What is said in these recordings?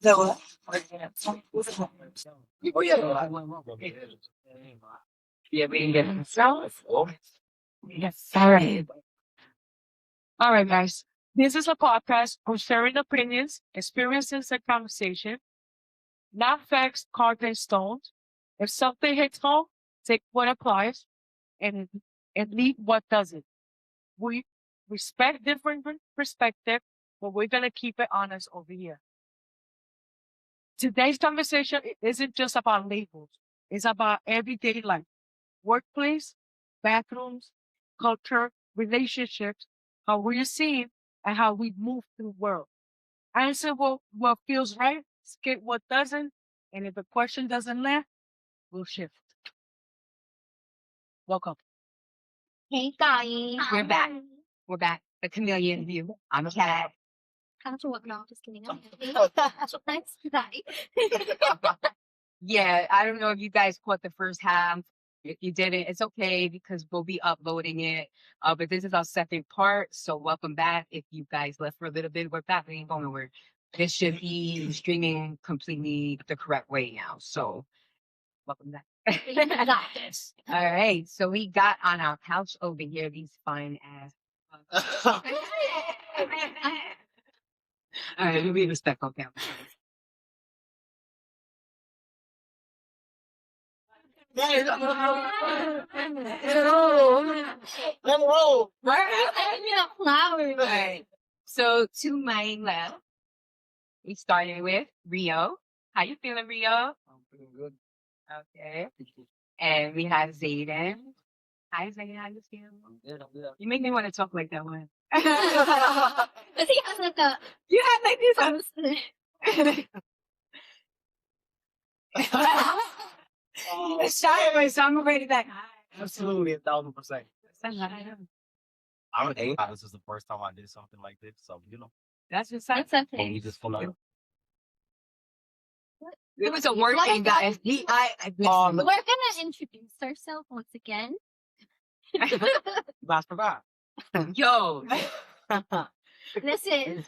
The what? Yeah, we can get ourselves. Yes. All right, guys. This is a podcast on sharing opinions, experiences, and conversation, not facts carved in stone. If something hits home, take what applies and leave what doesn't. We respect different perspective, but we're gonna keep it honest over here. Today's conversation isn't just about labels. It's about everyday life, workplace, bathrooms, culture, relationships, how we're seen, and how we move through the world. Answer what feels right, skip what doesn't, and if a question doesn't land, we'll shift. Welcome. Hey guys. We're back. We're back. The chameleon view. I'm a cat. How to work now? Just kidding. Thanks, guys. Yeah, I don't know if you guys caught the first half. If you didn't, it's okay because we'll be uploading it. But this is our second part, so welcome back. If you guys left for a little bit, we're back. We ain't going nowhere. This should be streaming completely the correct way now. So welcome back. Got this. All right, so we got on our couch over here these fine ass. All right, we be respectful, family. Flowers. Right. So to my left, we started with Rio. How you feeling, Rio? I'm feeling good. Okay. And we have Zayden. Hi, Zayden. How you feeling? Good, I'm good. You make me want to talk like that one. But he has like a You had like this. It's shy, so I'm already like, hi. Absolutely, 1,000%. Hi. I'm an This is the first time I did something like this, so That's just like, that's when okay. we just pull up. it was a working, guys. We're gonna introduce ourselves once again. Last forgot. Yo. Listen,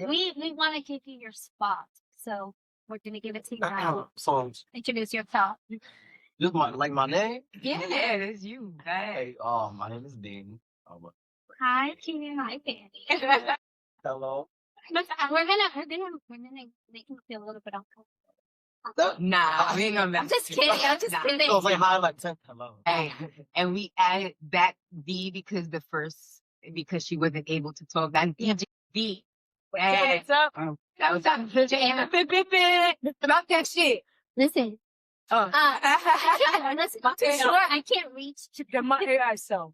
we want to give you your spot, so we're gonna give it to you now. So Introduce yourself. just my name. Yeah, it's you. Hey. Hey, my name is Dean. Hi, Tina. Hi, Fanny. Hello. We're gonna make him feel a little bit uncomfortable. Nah, we ain't gonna I'm just kidding. I'm just kidding. So say hi like 10. Hello. Hey, and we added back D because she wasn't able to talk. That's DJ D. Hey, What's up? that was that. Drop that shit. Listen. Oh. Listen, I'm too sure I can't reach to Get my AI self.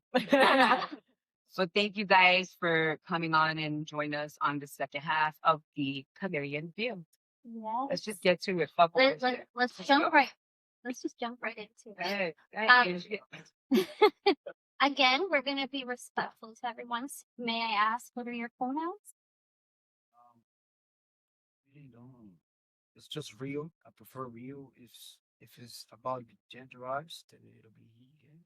So thank you guys for coming on and join us on the second half of the Chameleon View. Let's just get to it. Fuck all this shit. Let's jump right. Let's just jump right into it. Hey, Again, we're gonna be respectful to everyone. May I ask, what are your pronouns? Really don't. It's just real. I prefer real. If it's about genderized, then it'll be he. Yeah.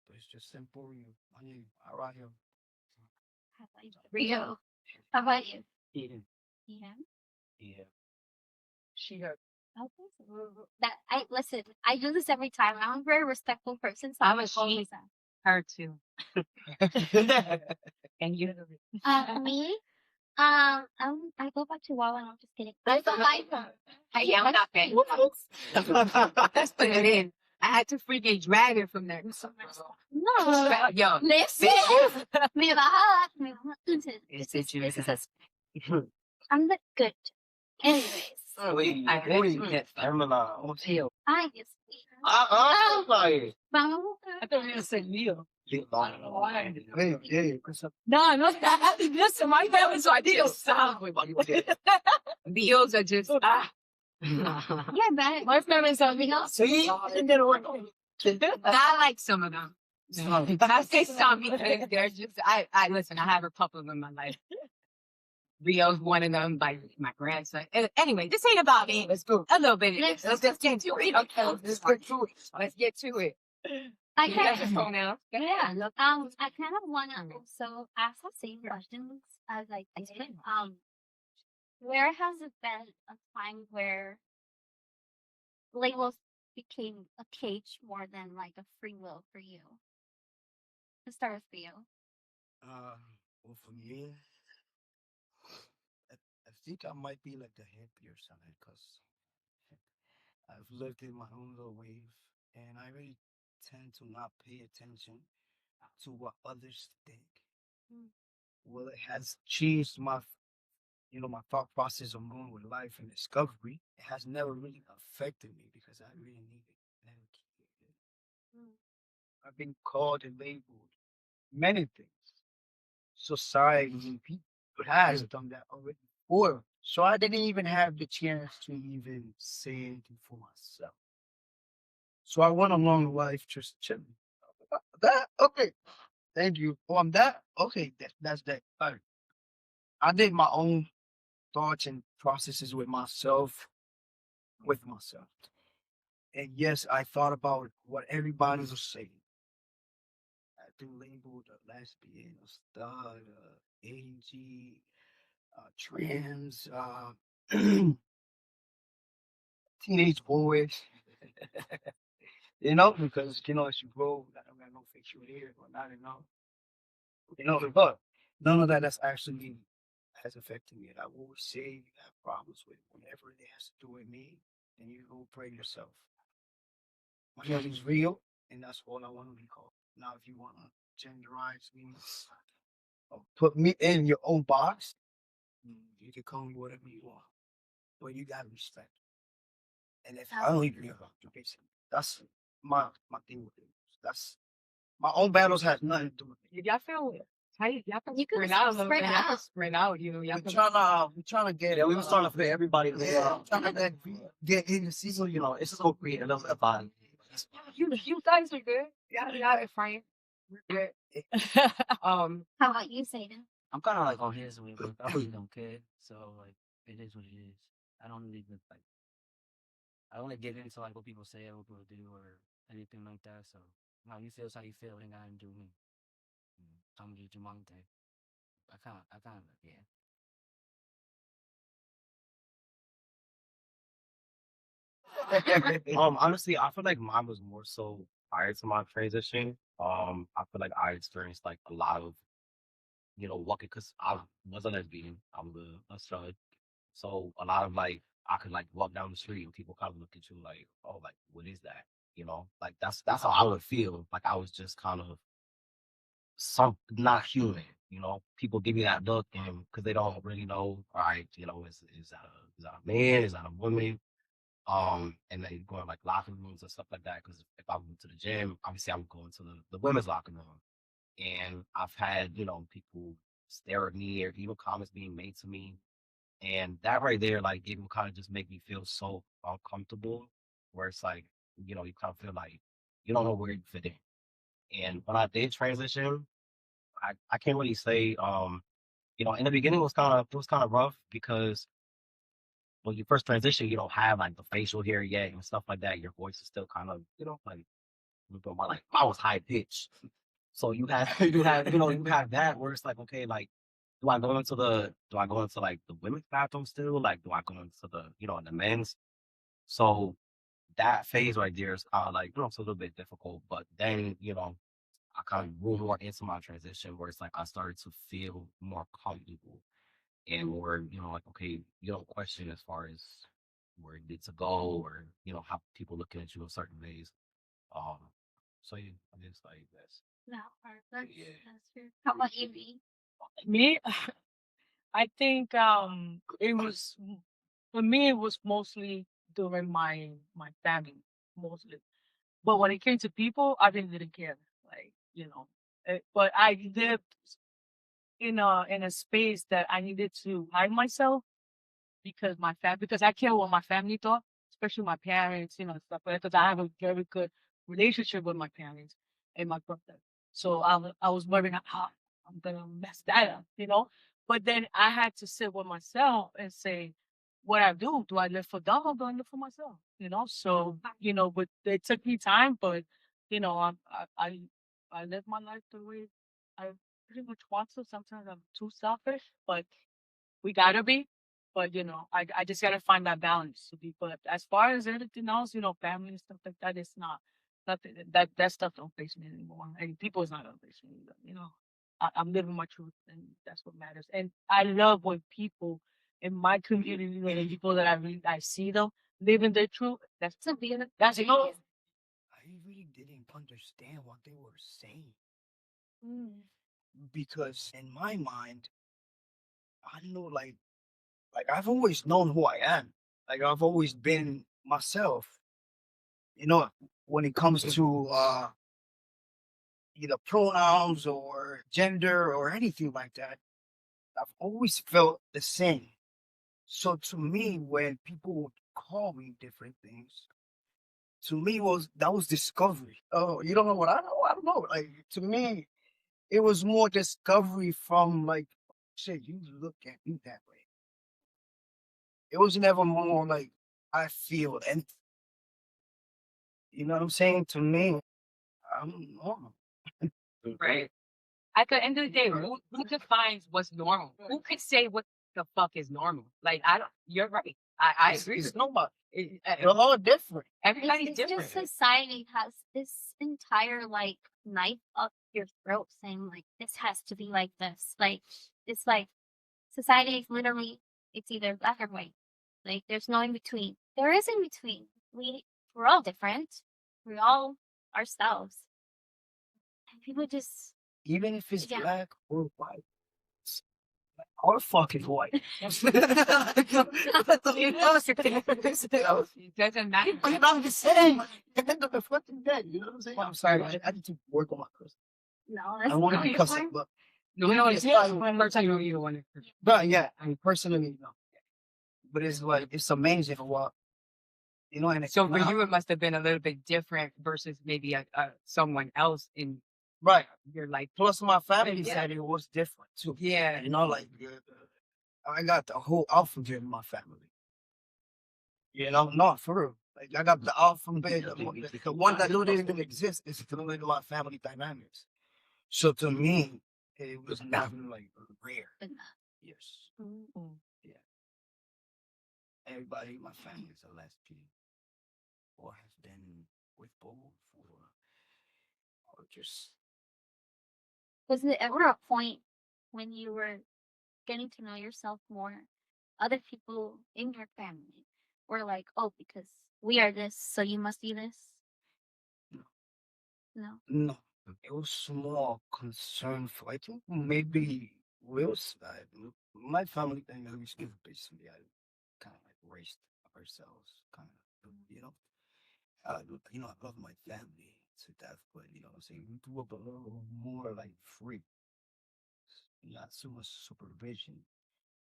But it's just simple real. My name, I right here. Rio. How about you? Eden. Yeah. Yeah. she heard. Okay. So listen. I do this every time. I'm a very respectful person, so I'm I'm a always she. Her too. And you. me. I go back to Wawa. I'm just kidding. I'm a hyper. Hey, yeah, I'm not bad. Let's put it in. I had to freaking drag it from there. No. Yo. Listen. Me baja. I'm the good. Anyways. I Hermana. I guess. Like. Vamos. I thought you were gonna say Leo. Hey, what's up? No, listen, my family's ideal. Leos are just Yeah, but my family's ideal. See? I like some of them. But I say some because they're just I listen, I have a couple of them in my life. Rio's one of them by my grandson. Anyway, this ain't about me. Let's go. A little bit. Let's just get to it. Okay, let's get to it. I You got kind your phone now. yeah. I kind of wanna also ask the same questions as I did. Where has it been a time where labels became a cage more than like a free will for you? To start with for you. Uh, well, for me, I, I think I might be like the happier side because I've lived in my own little wave, and I really tend to not pay attention to what others think. Mm. Well, it has changed my thought process of moving with life and discovery. It has never really affected me because I really need it. Never cared. Mm. I've been called and labeled many things. Society and people has done that already before. So I didn't even have the chance to even say anything for myself. So I went along life just chilling. That okay. Thank you. Oh, I'm that? Okay, that's that. All right. I did my own thoughts and processes with myself. And yes, I thought about what everybody was saying. I've been labeled a lesbian, a stud, AG, trans, teenage boys. Because as you grow, I don't got no facial hair or not enough. But none of that has actually has affected me. And I always say you have problems with whenever it has to do with me, then you go pray yourself. My name is real, and that's all I want to be called. Now, if you want to genderize me or put me in your own box, you can call me whatever you want. But you got to respect. And if I don't even know about you, basically, that's my thing with it. That's my own battles has nothing to do with it. Y'all feel tight. Y'all can You can spread out a little spread bit. Y'all can out. spread out. Y'all We're can. trying to get Yeah, we was trying to fit everybody together. yeah, trying to get in the So, season. it's so creative about it. You guys are good. Y'all are fine. We're good. How about you, Satan? I'm kind of like on his way, but I really don't care. So like, it is what it is. I don't really like. I don't really get into like what people say or what people do or anything like that. So how you feel is how you feel. Ain't gotta do me. I'm just your mom thing. I kind of, yeah. Honestly, I feel like mine was more so prior to my transition. I feel like I experienced like a lot of, walking because I was a lesbian. I was a stud. So a lot of like I could like walk down the street and people kind of look at you like, oh, like what is that? Like that's how I would feel. Like I was just kind of some not human. People give me that look and because they don't really know, all right, is that a man? Is that a woman? And they go in like locker rooms and stuff like that. Because if I went to the gym, obviously I would go into the women's locker room. And I've had, people stare at me or even comments being made to me. And that right there, like, it will kind of just make me feel so uncomfortable where it's like, you kind of feel like you don't know where you fit in. And when I did transition, I can't really say, in the beginning it was kind of rough because when you first transition, you don't have like the facial hair yet and stuff like that. Your voice is still kind of, like, I was high pitched. So you have you have that where it's like, okay, like, do I go into like the women's bathroom still? Like, do I go into the men's? So that phase right there is kind of like, it's a little bit difficult. But then, I kind of grew more into my transition where it's like I started to feel more comfortable and more, like, okay, you don't question as far as where it needs to go or, how people looking at you in certain ways. Um, so yeah, I just like that's No, that's yeah. that's true. How about you, B? Me, I think for me it was mostly during my family mostly. But when it came to people, I didn't care. Like but I lived in a space that I needed to hide myself because I care what my family thought, especially my parents, stuff like that. Because I have a very good relationship with my parents and my brother. So I was worried, I'm gonna mess that up. But then I had to sit with myself and say, what I do? Do I live for them or do I live for myself? So but it took me time, but I live my life the way I pretty much want to. Sometimes I'm too selfish, but we gotta be. But I just gotta find that balance to be. But as far as everything else, family and stuff like that, it's not nothing. That stuff don't face me anymore, and people is not gonna face me either. I'm living my truth, and that's what matters. And I love when people in my community, the people that I see them living their truth. That's It's a beautiful that's thing. love. I really didn't understand what they were saying Mm. because in my mind, I know like I've always known who I am. Like I've always been myself. When it comes to either pronouns or gender or anything like that, I've always felt the same. So to me, when people would call me different things, to me that was discovery. Oh, you don't know what I know? I don't know. Like to me, it was more discovery from like, shit, you look at me that way. It was never more like I feel, and you know what I'm saying? To me, I'm normal. Right. At the end of the day, who defines what's normal? Who could say what the fuck is normal? Like I don't. You're right. I agree. It's with nobody. you. We're all different. Everybody's It's different. just society has this entire like knife up your throat saying like this has to be like this. Like it's like society is literally it's either black or white. Like there's no in between. There is in between. We're all different. We're all ourselves. And people just Even if it's Yeah. black or white. Or fucking white. It doesn't matter. We're not the same. At the end of the fucking day, you know what I'm saying? I'm sorry, I need to work on my cursing. no, I that's want to not be your cussing, time. but It's not first time you don't want to. but yeah, I mean personally, no. But it's like it's amazing what and it's So for you, it must have been a little bit different versus maybe someone else in right. your life. Plus, my family Yeah. said it was different too. Yeah. Like I got the whole alphabet in my family. No, for real. Like I got the alphabet, the one that don't even exist is still in my family dynamics. So to me, it was nothing like rare. But not. Yes, Mm. yeah. Everybody in my family is a lesbian or has been with both or just Was there ever a point when you were getting to know yourself more, other people in your family were like, oh, because we are this, so you must be this? no. No. No, it was more concern for. I think maybe Will's side. My family dynamics is basically I kind of like raised ourselves, kind of I love my family to death, but what I'm saying we grew up a little more like free, not so much supervision.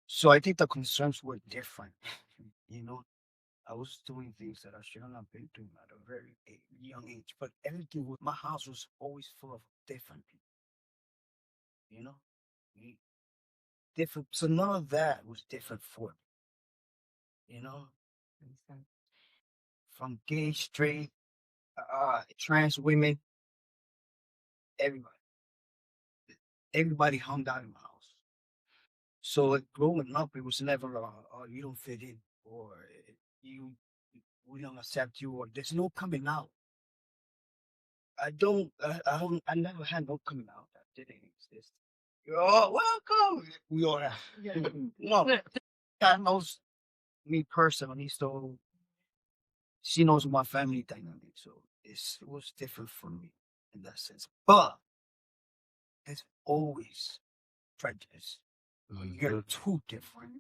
So I think the concerns were different. you know, I was doing things that I should not have been doing at a very young age, but everything with my house was always full of different people. You know, We- different. So none of that was different for me. From gay, straight, trans women, everybody, everybody hung out in my house. So like, growing up, it was never, oh, you don't fit in, or you, we don't accept you, or there's no coming out. I never had no coming out that didn't exist. You're all welcome. We all have. No, God knows me personally, so she knows my family dynamic, so it was different for me in that sense. But there's always prejudice when you're too different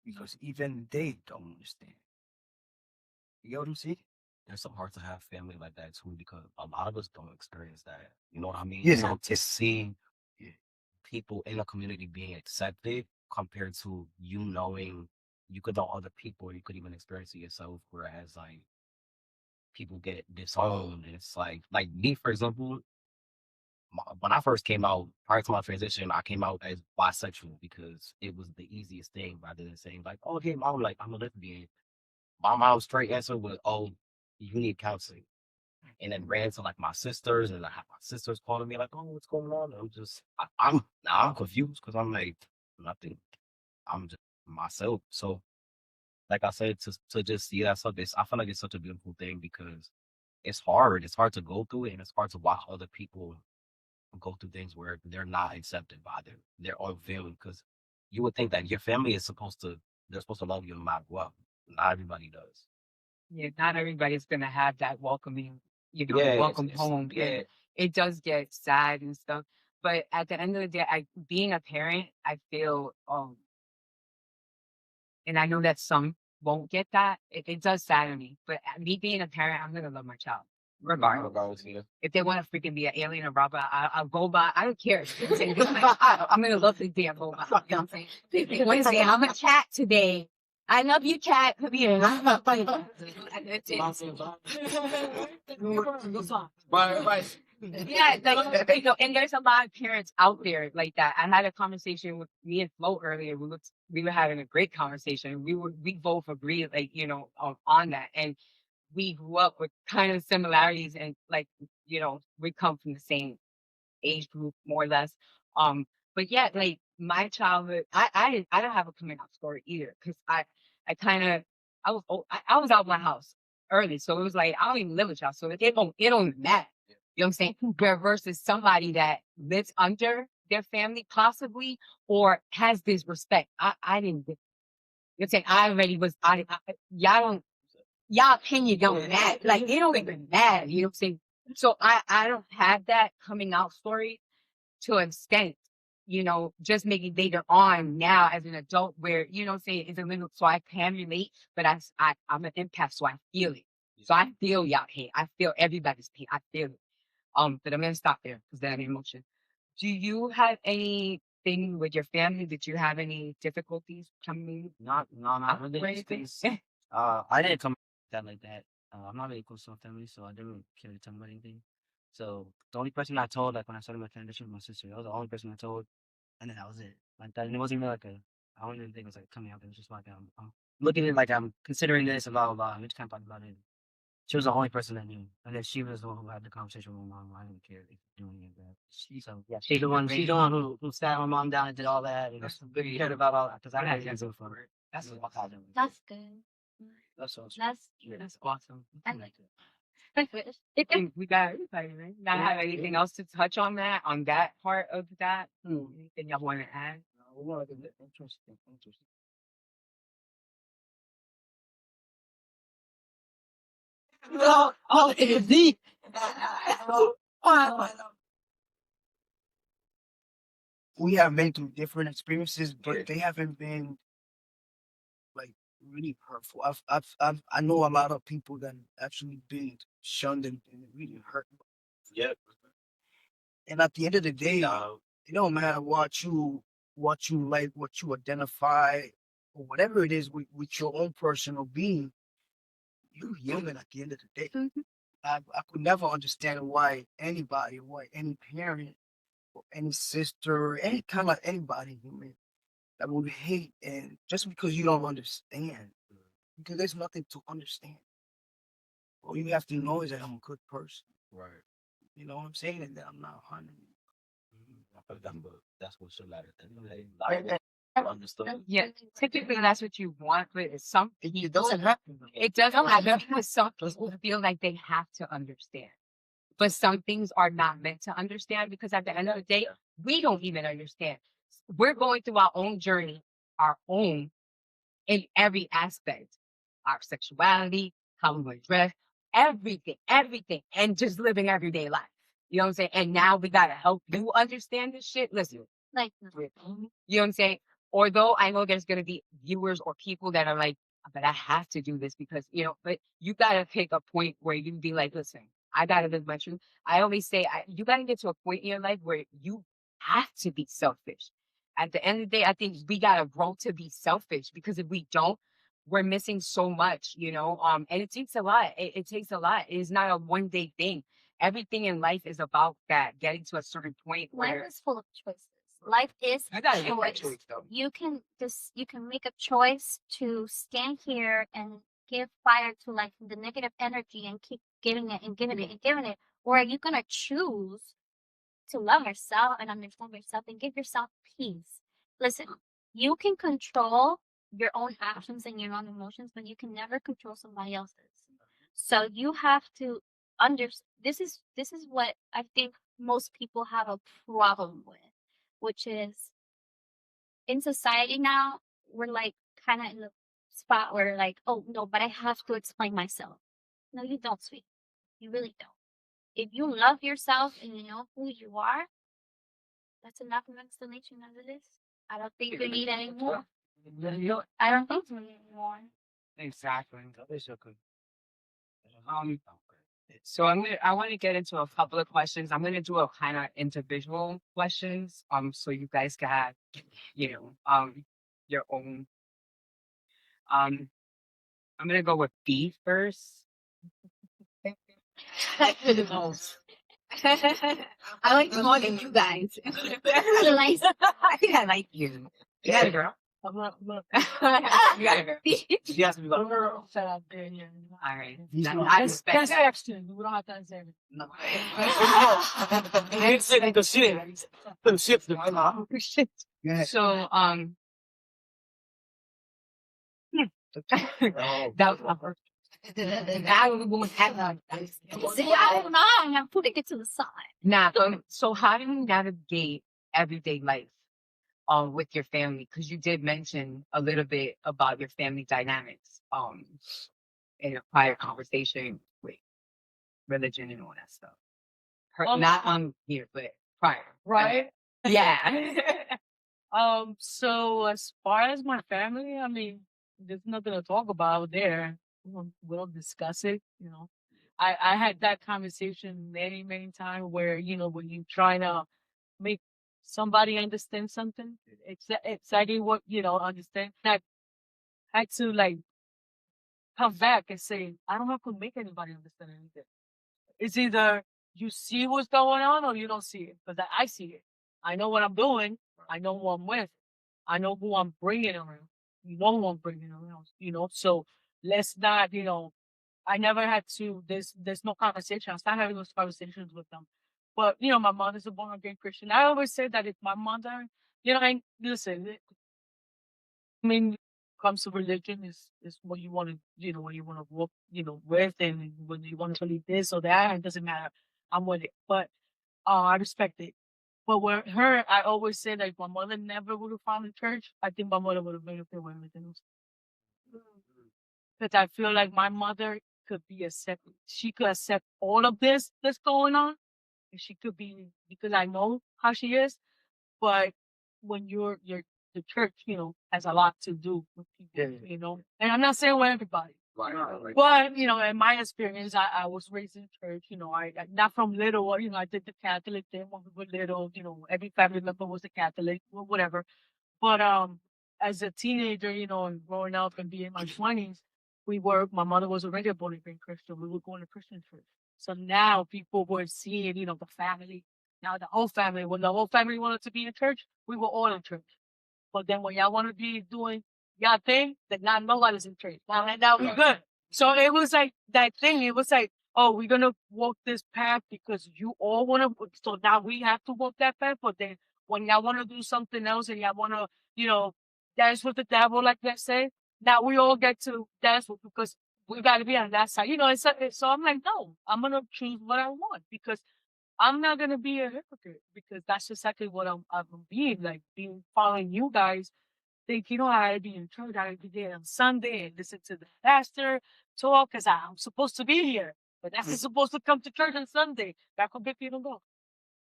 because even they don't understand. You know what I'm saying? There's some hard to have family like that too because a lot of us don't experience that. You know what I mean? Yeah. So to see Yeah. people in a community being accepted compared to you knowing you could know other people or you could even experience it yourself, whereas like people get disowned. And it's like me, for example, when I first came out, prior to my transition, I came out as bisexual because it was the easiest thing rather than saying like, oh, hey, mom, like I'm a lesbian. My mom's straight answer was, oh, you need counseling. And then ran to like my sisters and I have my sisters calling me like, oh, what's going on? I'm just, I'm confused because I'm like, nothing. I'm just myself. So, like I said, to just see that stuff, I feel like it's such a beautiful thing because it's hard. It's hard to go through it, and it's hard to watch other people go through things where they're not accepted by their own family. Because you would think that your family is they're supposed to love you no matter what. Not everybody does. Yeah, not everybody's gonna have that welcoming, Yeah, welcome home. yeah. And it does get sad and stuff. But at the end of the day, being a parent, I feel and I know that some won't get that. It does sadden me. But me being a parent, I'm gonna love my child. Regardless. Regardless, yeah. If they want to freaking be an alien or robot, I'll go by. I don't care. I'm gonna love the damn robot. You know what I'm saying? They want to say, I'm a cat today. I love you, cat. Come here. Yeah, like, and there's a lot of parents out there like that. I had a conversation with me and Flo earlier. We were having a great conversation. We both agreed, like, on that. And we grew up with kind of similarities, and like, we come from the same age group, more or less. But yeah, like my childhood, I don't have a coming out story either, because I kind of I was out of my house early, so it was like I don't even live with y'all, so it don't matter. You know what I'm saying? But versus somebody that lives under their family, possibly, or has this respect. I didn't. You know what I'm saying? I already was. Y'all don't. Y'all opinion don't matter. Like it don't even matter. You know what I'm saying? So I don't have that coming out story to an extent, just maybe later on now as an adult where, what I'm saying, it's a little, so I can relate, but I'm an empath, so I feel it. So I feel y'all pain. I feel everybody's pain. I feel it. But I'm gonna stop there because that emotion. Do you have anything with your family? Did you have any difficulties coming Not up really. with anything? I didn't come that like that. I'm not really close to my family, so I didn't care to tell them anything. So the only person I told, like when I started my transition, was my sister. That was the only person I told, and then that was it. Like that, and it wasn't even like I don't even think it was like coming out. It was just like I'm looking at it like I'm considering this and blah blah blah. We just kind of talked about it. She was the only person that knew, and then she was the one who had the conversation with my mom. I didn't care if doing any of that. So yeah, she's the one. She's the one who sat my mom down and did all that. And cared about all that because I had to do for her. That's awesome. That's good. That's awesome. That's awesome. I like it. I think we got everybody, right? Not have anything else to touch on that part of that? Anything y'all want to add? Interesting. No, all it is deep. We have been through different experiences, but they haven't been like really hurtful. I know a lot of people that actually been shunned and it really hurt. Yep. And at the end of the day, it don't matter what you like, what you identify, or whatever it is with your own personal being. You're human at the end of the day. I could never understand why any parent or any sister, any kind of anybody human that would hate, and just because you don't understand, because there's nothing to understand. All you have to know is that I'm a good person. Right. You know what I'm saying? And that I'm not harming you. That's what should matter. Like, understood. Yeah, typically that's what you want, but It doesn't happen. it doesn't happen because some people feel like they have to understand. But some things are not meant to understand because at the end of the day, we don't even understand. We're going through our own journey, our own in every aspect, our sexuality, how we dress, everything, and just living everyday life. You know what I'm saying? And now we gotta help you understand this shit. Listen, Like, you know what I'm saying? Although I know there's gonna be viewers or people that are like, but I have to do this because, but you gotta pick a point where you be like, listen, I gotta live my truth. I always say you gotta get to a point in your life where you have to be selfish. At the end of the day, I think we gotta grow to be selfish because if we don't, we're missing so much. And it takes a lot. It takes a lot. It is not a one day thing. Everything in life is about that, getting to a certain point life where is full of choices. Life is I gotta get that choice. choice though. You can make a choice to stand here and give fire to like the negative energy and keep giving it and giving it and giving it, or are you gonna choose to love yourself and understand yourself and give yourself peace? Listen, you can control your own actions and your own emotions, but you can never control somebody else's. So you have to this is what I think most people have a problem with, which is in society now, we're like kind of in the spot where like, oh no, but I have to explain myself. No, you don't, sweet. You really don't. If you love yourself and you know who you are, that's enough of an explanation as it is. I don't think you need any more. I don't think you need any more. Exactly. Talvez eu could. Um, so I want to get into a couple of questions. I'm gonna do a kind of individual questions. So you guys can have, you know, your own. Um, I'm gonna go with B first. I like you more than you guys. Nice. I think I like you. You got a girl. I'm not, You got a girl. She has to be like, girl set out there. Yeah. All right. He's I not- respect That's that. extra. We don't have to answer it. no. Ele disse que shit. The shit. Go ahead. So Oh, that was my first. Now we're going to have See, I don't mind. I'm putting it to the side. now. So how do you navigate everyday life with your family? Because you did mention a little bit about your family dynamics in a prior conversation with religion and all that stuff. Not on here, but prior. Right? Yeah. So as far as my family, I mean, there's nothing to talk about there. We'll discuss it, you know. I had that conversation many, many times where, you know, when you trying to make somebody understand something, it's exactly what, you know, understand. I had to like come back and say, I don't have to make anybody understand anything. It's either you see what's going on or you don't see it. Because I see it. I know what I'm doing. I know who I'm with. I know who I'm bringing around. You know who I'm bringing around. You know, so let's not. You know, I never had to. There's no conversation. I started having those conversations with them. But you know, my mother's a born again Christian. I always say that if my mother, you know, and listen, I mean, comes to religion is what you want to, you know, what you want to work, you know, with, and when you want to believe this or that, it doesn't matter. I'm with it, but I respect it. But with her, I always say that if my mother never would have found a church, I think my mother would have made okay with everything else. Because I feel like my mother could be accepted. She could accept all of this that's going on, and she could be because I know how she is. But when you're the church, you know, has a lot to do with people, you know. And I'm not saying with everybody. right. But you know, in my experience, I was raised in church. You know, not from little. You know, I did the Catholic thing when we were little. You know, every family member was a Catholic, or whatever. But as a teenager, you know, and growing up and being in my 20s, my mother was already a born again Christian. We were going to Christian church. So now people were seeing, you know, the family. Now the whole family. When the whole family wanted to be in church, we were all in church. But then when y'all want to be doing y'all thing, then now nobody's in church. Now we're good. So it was like that thing. It was like, oh, we're gonna walk this path because you all want to. So now we have to walk that path. But then when y'all want to do something else and y'all want to, you know, dance with the devil, like they say, now we all get to dance with because we got to be on that side. You know, so I'm like, no, I'm gonna choose what I want because I'm not gonna be a hypocrite because that's exactly what I'm being like, being following you guys. Think you know I gotta be in church, I gotta be there on Sunday and listen to the pastor talk because I'm supposed to be here, but that's supposed to come to church on Sunday. Back on you don't go.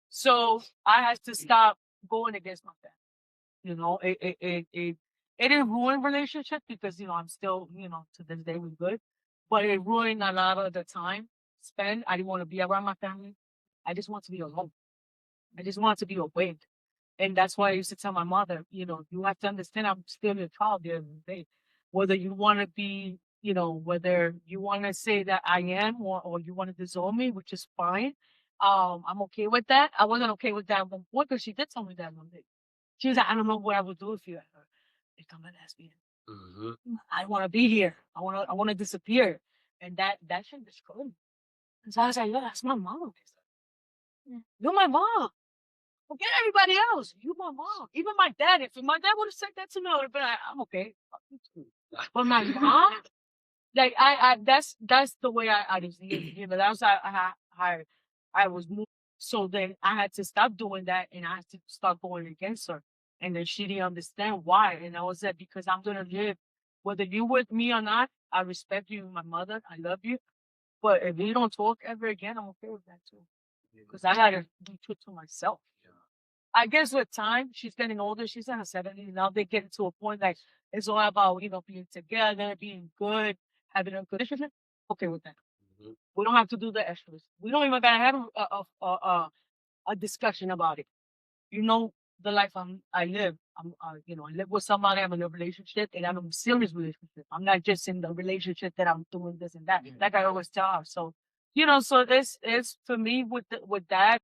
So I had to stop going against my family. You know, it didn't ruin relationship because you know I'm still you know to this day we're good, but it ruined a lot of the time spent. I didn't want to be around my family. I just want to be alone. I just want to be awake. And that's why I used to tell my mother, you know, you have to understand I'm still your child the other day. Whether you want to be, you know, whether you want to say that I am or you want to disown me, which is fine. I'm okay with that. I wasn't okay with that at one point because she did tell me that one day. She was like, I don't know what I would do if you become a lesbian. I want to be here. I want to disappear. And that shit destroyed me. And so I was like, yo, that's my mom. You're my mom. Forget everybody else. You my mom. Even my dad. If my dad would have said that to me, I would have been like, I'm okay. Fuck you too. But my mom, like that's the way I just you know, that's how I was moved. So then I had to stop doing that and I had to start going against her. And then she didn't understand why. And I was like, because I'm gonna live, whether you with me or not, I respect you, my mother, I love you. But if you don't talk ever again, I'm okay with that too. Because I had to be true to myself. I guess with time, she's getting older. She's in her 70s now. They get to a point like it's all about being together, being good, having a good relationship. Okay with that. Mhm. We don't have to do the extras. We don't even gotta have a discussion about it. You know the life I live. I live with somebody. I'm in a relationship, and I'm in a serious relationship. I'm not just in the relationship that I'm doing this and that. Like I always tell her. So so it's for me with that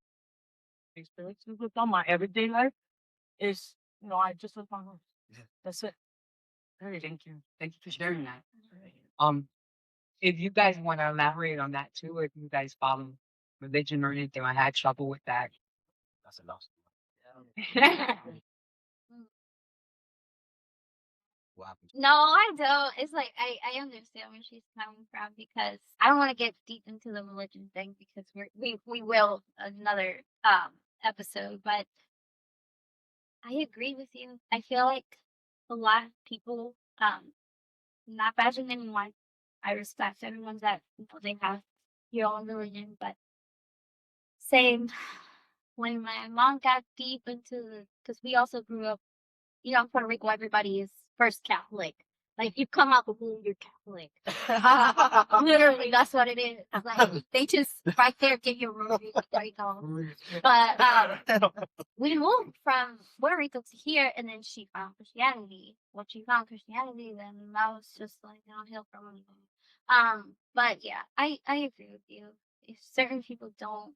experiences with them, my everyday life is, I just live my life. That's it. Very thank you. Thank you for sharing that. Um, if you guys want to elaborate on that too, if you guys follow religion or anything, I had trouble with that. That's enough. What happened? No, I don't. It's like I understand where she's coming from because I don't want to get deep into the religion thing because we will another episode, but I agree with you. I feel like a lot of people not bashing anyone. I respect everyone that they have your own religion, but same when my mom got deep into because we also grew up, in Puerto Rico, everybody is first Catholic. Like you come out the womb, you're Catholic. Literally, that's what it is. Like they just right there give you a rosary, there you go. But we moved from Puerto Rico to here, and then she found Christianity. When she found Christianity, then that was just like downhill from there. But yeah, I agree with you. If certain people don't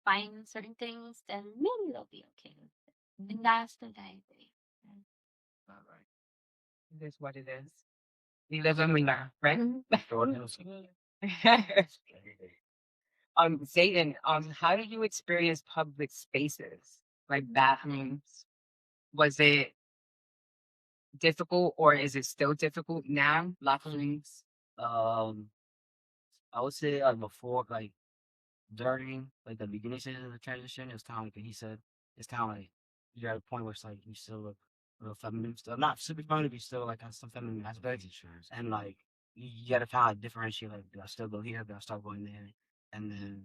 find certain things, then maybe they'll be okay with it. And that's the I agree. All right. It is what it is. We live and we learn, right? Zayden, how did you experience public spaces like bathrooms? Was it difficult or is it still difficult now? Locker rooms? Um, I would say before, like during like the beginning stages of the transition, it's kind of like he said, it's kind of like you're at a point where it's like you still look real feminine, still not super feminine, but you still like have some feminine aspects, and like you gotta kind of differentiate. Like, do I still go here? Do I start going there? And then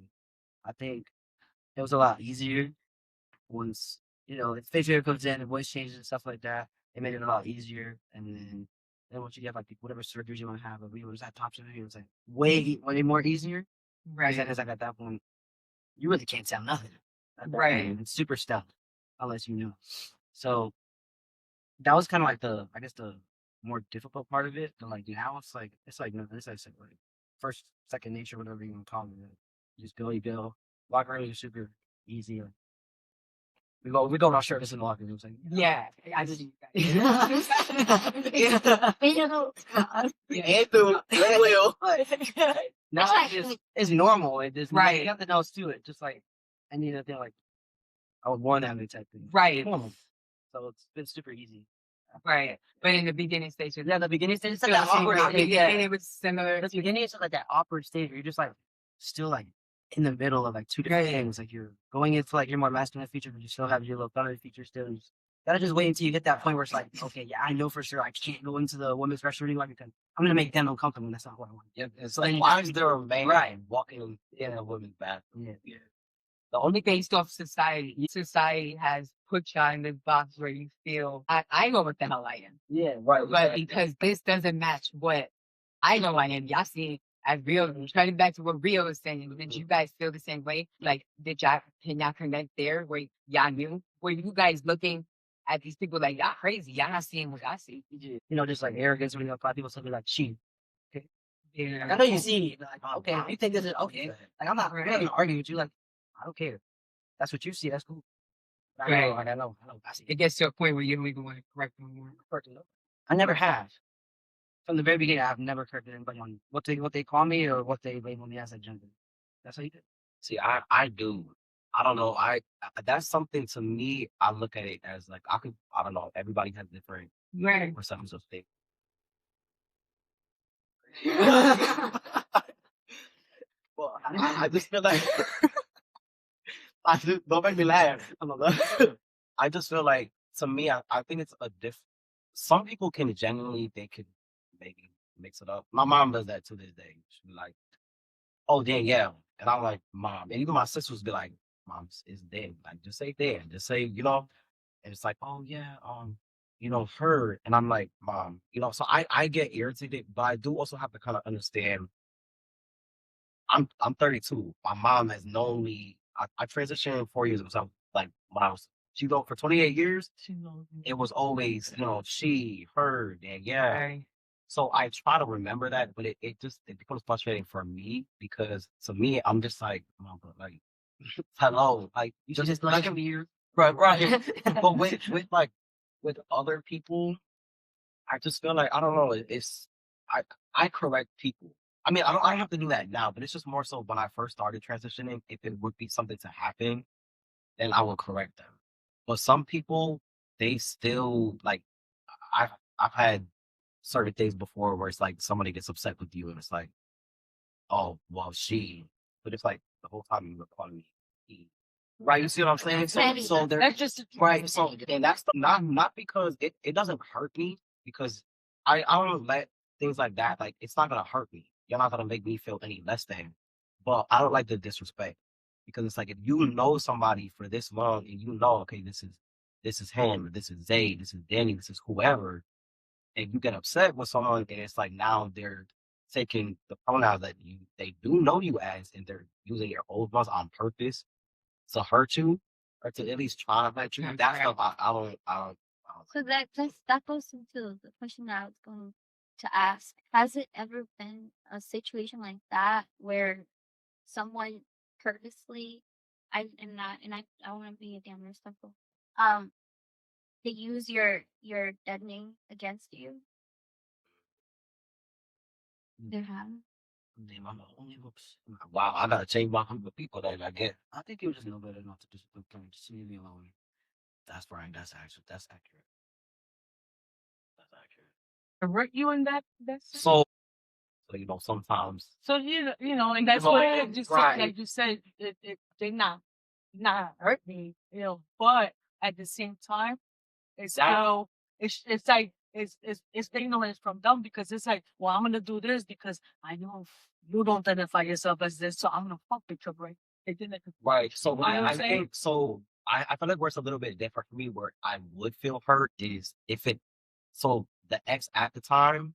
I think it was a lot easier once if face hair comes in, the voice changes and stuff like that. It made it a lot easier, and then once you get like whatever surgeries you want to have, like we was at top surgery, it was like way more easier. Right. Because like at that point, you really can't tell nothing. At that Right. point. It's super stuff, unless you know. So that was kind of like I guess the more difficult part of it. But like now it's like nothing. It's like first, second nature, whatever you want to call it. You just go, you go. Locker rooms are super easy. Like, we go without shirtless in the locker room. It's like, Yeah. I just no, it's normal. It is Right. You have to know to it. Just like any other thing, like I was born that way type thing. Right. Normal. So it's been super easy. Right. But in the beginning stages, Yeah, the beginning stage, it's like still that the same awkward route. stage. Yeah, and it was similar. The beginning is like that awkward stage where you're just like still like in the middle of like two different things. Like you're going into like your more masculine feature, but you still have your little feminine feature still. You just gotta just wait until you get that point where it's like, okay, yeah, I know for sure I can't go into the women's restroom anymore because I'm gonna make them uncomfortable. And that's not what I want. Yep. It's like, why is there a man Right. walking in a woman's bathroom? Yeah. The only based off society. Society has put you in this box where you feel I know what the hell I am. Yeah, right. But because this doesn't match what I know I am, y'all see as real turning back to what Rio was saying, did you guys feel the same way? Like can y'all connect there where y'all knew? Were you guys looking at these people like y'all crazy? Y'all not seeing what I see. Just like arrogance when a lot of people something like she. Yeah. I know you see like, okay, you think this is okay. Like I'm not gonna argue with you, like I don't care. That's what you see, that's cool. I know, Right. like I know. I see. It gets to a point where you don't even want to correct them more. I never have. From the very beginning, I've never corrected anybody on what they call me or what they label me as a gender. That's how you do. See, I do. I don't know. That's something to me. I look at it as like I don't know. Everybody has different Right. perceptions of things. Well, I just feel like don't make me laugh. I don't know. I just feel like to me, I think it's a some people can genuinely they could maybe mix it up. My mom does that to this day. She be like, "Oh, Danielle," and I'm like, "Mom," and even my sisters be like, "Mom, it's Dan. Like, just say Dan. Just say, you know." And it's like, "Oh yeah, her," and I'm like, "Mom," So I get irritated, but I do also have to kind of understand. I'm 32. My mom has known me. I transitioned 4 years ago. So like when I was she go for 28 years, She knows me. it was always, she, her, and yeah. Right. So I try to remember that, but it becomes frustrating for me because to me, I'm just like, "Mom, but like, hello, like You just just like him here. right, right." But with other people, I just feel like I don't know. I I correct people. I mean, I don't have to do that now, but it's just more so when I first started transitioning. If it would be something to happen, then I will correct them. But some people, they still like. I've I've had certain things before where it's like somebody gets upset with you, and it's like, oh well, she. But it's like the whole time you were calling me he. Right, you see what I'm saying? So they're That's just right. So and that's not because it doesn't hurt me because I don't let things like that it's not gonna hurt me. You're not gonna make me feel any less than. But I don't like the disrespect because it's like if you know somebody for this long and you know okay this is him, this is Zay, this is Danny, this is whoever, and you get upset with someone and it's like now they're taking the pronouns that they do know you as and they're using your old ones on purpose to hurt you or to at least try to hurt you. That's That right. stuff I don't So that goes into the question that I was going to ask. Has it ever been a situation like that where someone purposely, I am not, and I want to be damn respectful. They use your dead name against you. There have. Damn, I'm the only whoops. wow, I gotta change my group of people then I get. I think you just know better enough to just just leave me alone. That's right. That's accurate. That's accurate. hurt you in that sense? So sometimes So and that's what you said. right. Like you said, they not hurt me, But at the same time, it's That- how it's like it's ignorance from them because it's like, well, I'm gonna do this because I know you don't identify yourself as this, so I'm gonna fuck with your brain. They didn't. right. So You know what I'm I saying? think so I feel like where it's a little bit different for me where I would feel hurt is if it so the ex at the time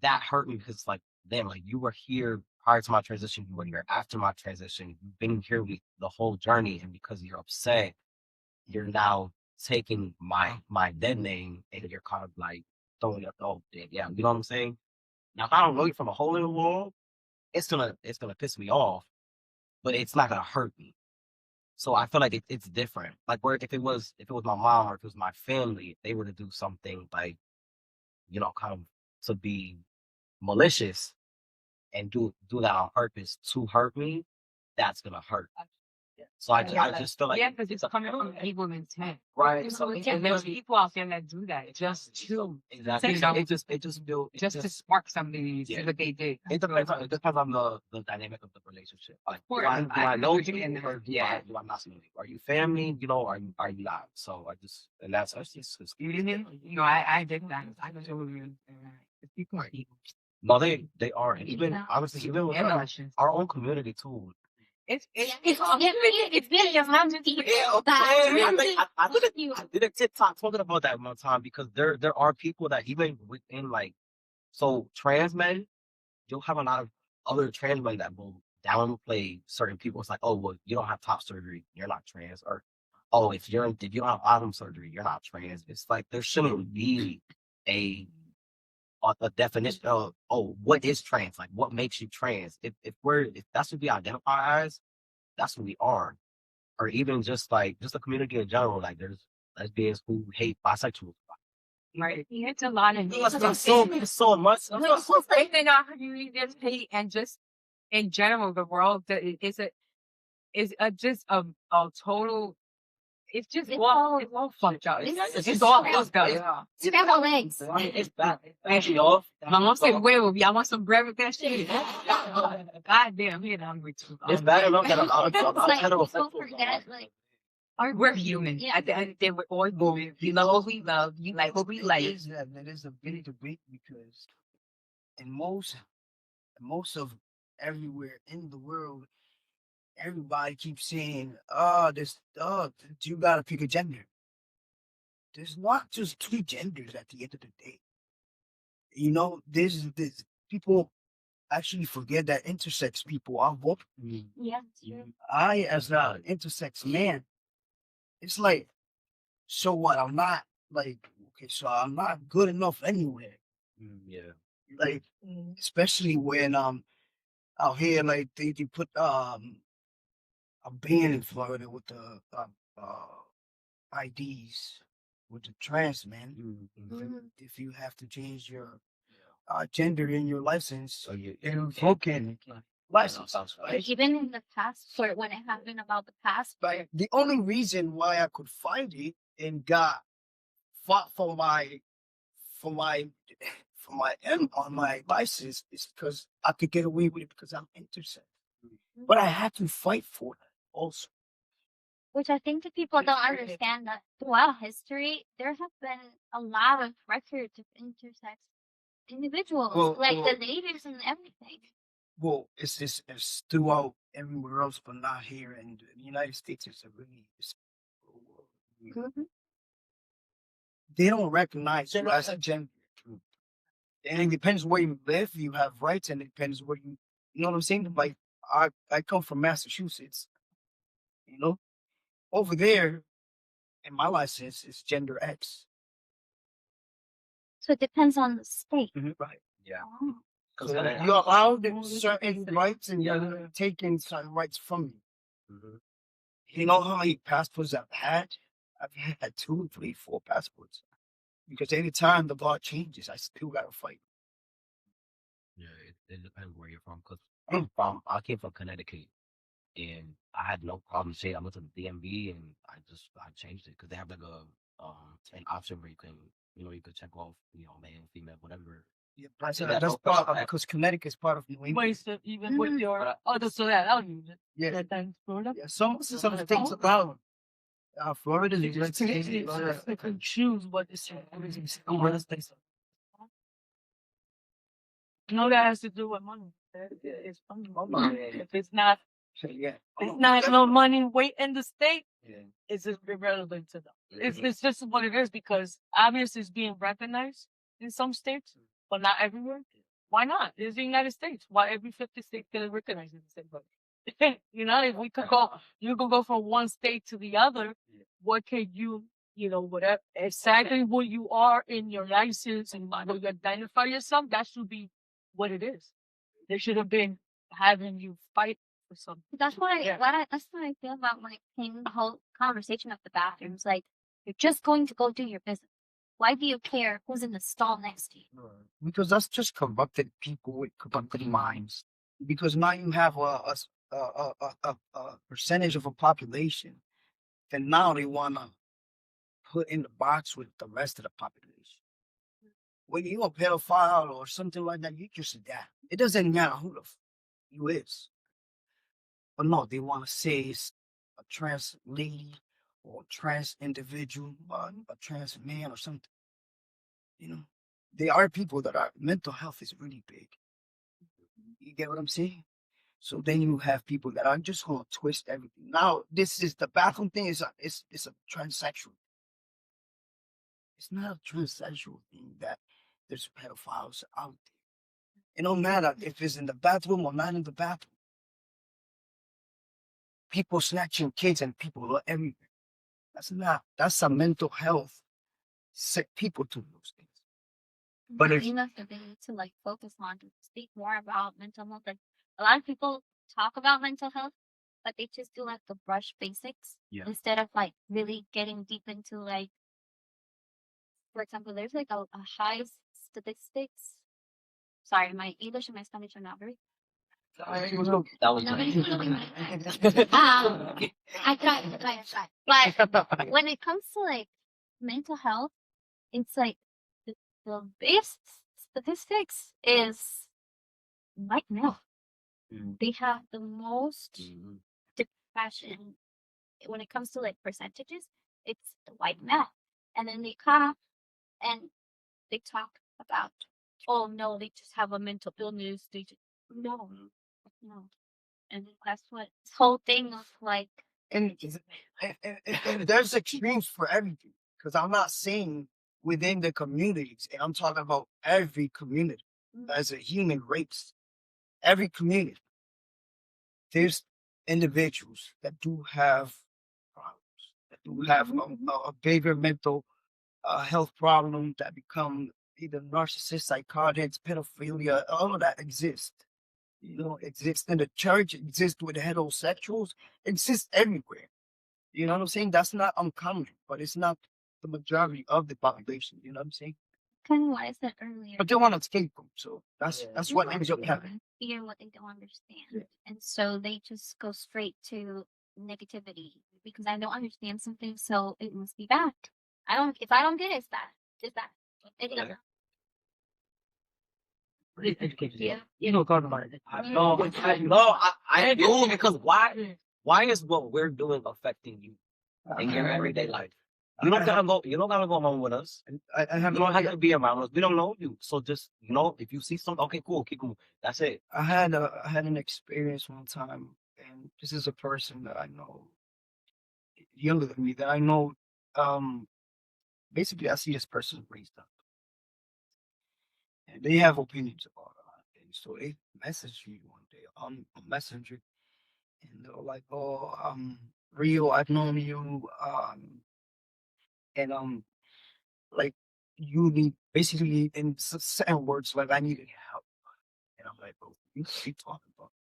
that hurt me because it's like, damn, like you were here prior to my transition, you were here after my transition, you've been here with the whole journey, and because you're upset, you're now taking my dead name and you're kind of like throwing up, oh yeah, you know what I'm saying? Now if I don't know you from a hole in the wall, it's gonna piss me off, but it's not gonna hurt me. So I feel like it's different. Like where if it was my mom or if it was my family, if they were to do something like, kind of to be malicious and do that on purpose to hurt me, that's gonna hurt. So I just feel like Yeah, because it's coming from evil intent. right. So And there's people out there that do that just to exactly. you know, It just spark something and see Yeah. what they did. it depends on the dynamic of the relationship. Like do course. I know I you understand or that. do Yeah. I not know you? Are you family? Are you not? So I just and that's just I did that. I was over here. People are evil. no they are and even obviously even with Emotions. our own community too. It's It's around people that I did a TikTok talking about that one time because there are people that even within so trans men, you'll have a lot of other trans men that will downplay certain people. It's like, oh well, you don't have top surgery, you're not trans, or oh if you don't have bottom surgery, you're not trans. It's like there shouldn't be a a definition of what is trans, like what makes you trans. If that's what we identify as, that's what we are. Or even just the community in general. Like there's lesbians who hate bisexuals. right. It's a lot of So much. Within our community, there's hate, and just in general, the world. It's a It's just a total. It's just It's it's all fucked up. It's all fucked up. Yeah. Scrambled eggs. It's bad. My mom said, "Well, y'all want some bread with that shit?" God damn, I'm hungry too. It's bad enough that It's like people forget, like, We're human. Yeah. At the end of the day, we're all human. We love what we love. You like what we like. That is a big debate because in most of everywhere in the world, everybody keeps saying, you gotta pick a gender. There's not just two genders at the end of the day. You know, there's people actually forget that intersex people are both. Yeah, it's true. I, as an intersex man, it's like, so what? I'm not like, okay, so I'm not good enough anywhere. Yeah. Like, especially when out here, like they put a ban in Florida with the IDs with the trans men. If you have to change your gender in your license, So you you're broken license. Right? Even in the past, for when it happened about the past, But the only reason why I could fight it and got fought for my for my M on my license is because I could get away with it because I'm intersex. But I had to fight for that also. which I think the people don't understand that throughout history, there have been a lot of records of intersex individuals, Well, like well- the natives and everything. Well, it's throughout everywhere else, but not here in the United States. It's a really they don't recognize you as a gender. And it depends where you live, you have rights, and it depends where you know what I'm saying? Like I come from Massachusetts, you know? Over there, in my license, it's gender X. So it depends on the state. Right. Yeah. Oh. So you're allowed certain rights and you're taking certain rights from you. You know how many passports I've had? I've had 2, 3, 4 passports. Because anytime the law changes, I still gotta fight. Yeah, it depends where you're from. Cause I came from Connecticut, and I had no problem saying I went to the DMV, and I changed it because they have like an option where you could check off male, female, whatever. Yeah, So that's that's part okay. because Connecticut is part of New England. Wait, so even with Mhm. your other so that I'll use it. Yeah. That time's Florida. Yeah, some states allow Florida is Just they can choose what is No, that has to do with money. It's money. If it's not, yeah. it's not no money weight in the state. Yeah. It's just irrelevant to them. It's just what it is because obviously it's being recognized in some states, but not everywhere. Why not? It's the United States. Why every 50 states gonna recognize it the same way? You know, if we could go, you could go from one state to the other. What can whatever exactly what you are in your license and how you identify yourself, that should be what it is. They should have been having you fight for something. That's what Yeah. that's what I feel about when it came to the whole conversation of the bathrooms. Like, you're just going to go do your business. Why do you care who's in the stall next to you? Because that's just corrupted people with corrupted minds. Because now you have a percentage of a population that now they want to put in the box with the rest of the population. When you're a pedophile or something like that, you just that. It doesn't matter who the you is. But no, they want to say it's a trans lady or a trans individual, a trans man or something. You know, there are people that are mental health is really big. You get what I'm saying? So then you have people that are just gonna twist everything. Now, this is the bathroom thing is it's a transsexual. It's not a transsexual thing that there's pedophiles out there. It don't matter if it's in the bathroom or not in the bathroom. People snatching kids and people are everywhere. That's a mental health sick people to those things. But if Enough that they need to like focus on to speak more about mental health. Like, a lot of people talk about mental health, but they just do like the brush basics instead of like really getting deep into, like, for example, there's like a high statistics. Sorry, my English and my Spanish are not very. Nobody told me. I tried. But when it comes to like mental health, it's like the biggest statistics is white male. They have the most depression. When it comes to like percentages, it's the white male. And then they come and they talk about, oh no, they just have a mental illness. They just, no. And that's what this whole thing of like, And there's extremes for everything. Because I'm not saying within the communities, and I'm talking about every community as a human race. Every community, there's individuals that do have problems, that do have a bigger mental health problem that become either narcissists, psychotics, pedophilia, all of that exists. Exists in the church, exists with heterosexuals, exists everywhere. You know what I'm saying? That's not uncommon, but it's not the majority of the population. You know what I'm saying? kind of what I said earlier. But they want to escape them, so that's what ends up happening. Fear what they don't understand. And so they just go straight to negativity because I don't understand something, so it must be bad. If I don't get it, it's bad. It's bad. It's not. Yeah. You know, talk about it. I do because why is what we're doing affecting you in your everyday life? You don't gotta go home with us. I have You don't have to be around us. We don't know you. So just if you see something, okay, cool. That's it. I had an experience one time, and this is a person that I know, younger than me, that I know. Basically, I see this person raised up, and they have opinions about a lot of things. So they messaged me one day on Messenger, and they were like, "Oh, Rio, I've known you, and like you need basically in certain words, like I needed help." And I'm like, "Oh, you talking about?"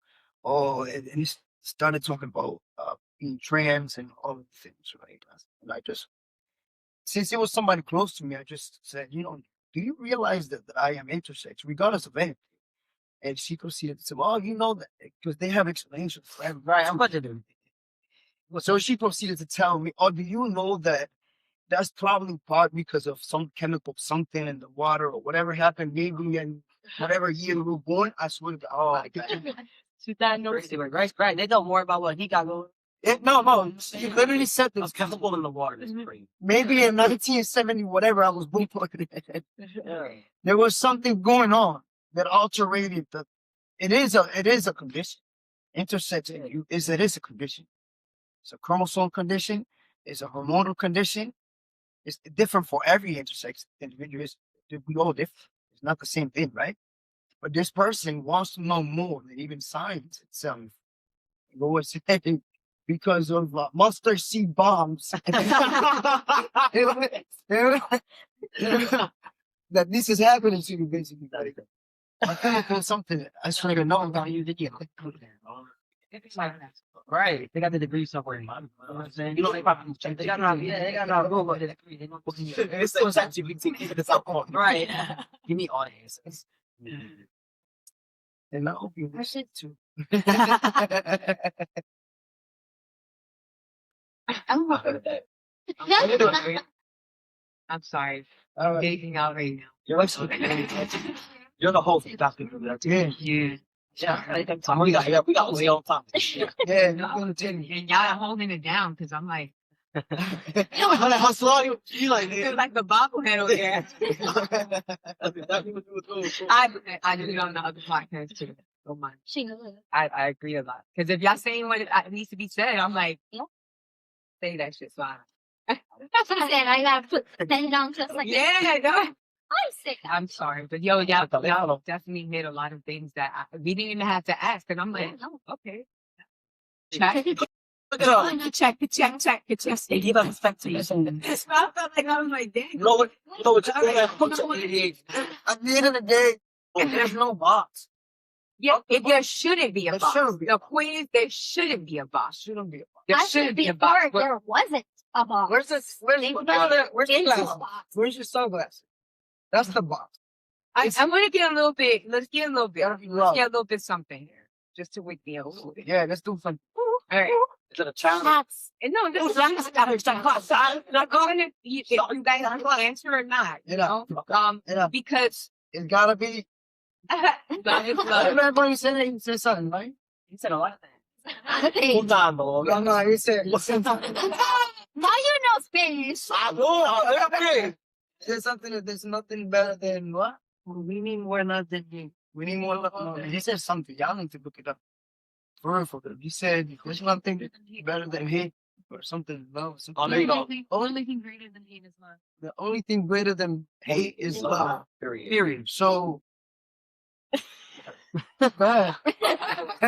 Oh, and he started talking about being trans and all of the things, right? And I just, since it was somebody close to me, I just said, do you realize that I am intersex, regardless of anything? And she proceeded to say, well, you know that, because they have explanations for everything. Right, I'm about to do. So she proceeded to tell me, oh, do you know that that's probably part because of some chemical something in the water or whatever happened, maybe in whatever year we were born? I swear to God. She diagnosed it, right? They know more about what he got going. No. You literally said A this. chemical in the water is crazy. Maybe in 1970, whatever, I was born. There was something going on that alterated the. It is a condition. Intersex it is a condition. It's a chromosome condition. It's a hormonal condition. It's different for every intersex individual. We all different. It's not the same thing, right? But this person wants to know more than even science itself. What was saying, because of mustard seed bombs. That this is happening to you, basically. I think something I should have known about you, did you? Right. They got the degree somewhere in mind. You know what I'm saying? They probably check. They got to go with it. It's so ChatGPT. It's up on. Right. Give me all the answers. And I hope you I should. too. I'm I'm sorry. All right. Dating out right now. You're the host. Yeah. We got way on top. Yeah, And y'all are holding it down because I'm like, How slow you like? feel like the bobblehead over there. I do it on the other podcast too. Don't mind. she knows. I agree a lot. Because if y'all saying what needs to be said, I'm like, say that shit. So She said I gotta put the pen down just like that. no. I'm sick. I'm sorry, but y'all definitely hit a lot of things that we didn't even have to ask, and I'm like, okay. Check. Check. They give us expectations. I felt like I was like, dang. At the end of the day, there's no box. Yeah, there shouldn't be a There box. shouldn't be. The point is, there shouldn't be a box. Shouldn't be. There I shouldn't said be a before box. But there wasn't a box. Where's the Into glasses? Where's your sunglasses? That's the box. I'm gonna get a little bit. Let's get a little bit. Let's get a little bit something here. just to wake me up. All Yeah, let's do some. right. Is it a challenge? Cats. And no, this is I'm not going to, if you guys are going to answer or not, you Yeah. know, Yeah. because, It's gotta be. God is love. Remember you said it, you said something, right? You said a lot of things. Okay. Hold on, bro. No, you said something. Now you know Spanish. You said something that there's nothing better than what? We need more love than hate. We need more love. No, you said something. Y'all need to look it up. For real, for real. You said there's nothing better than hate or something. No, something. Oh, there you go. Only thing greater than hate is love. The only thing greater than hate is love. Period. Period. So. Go ahead.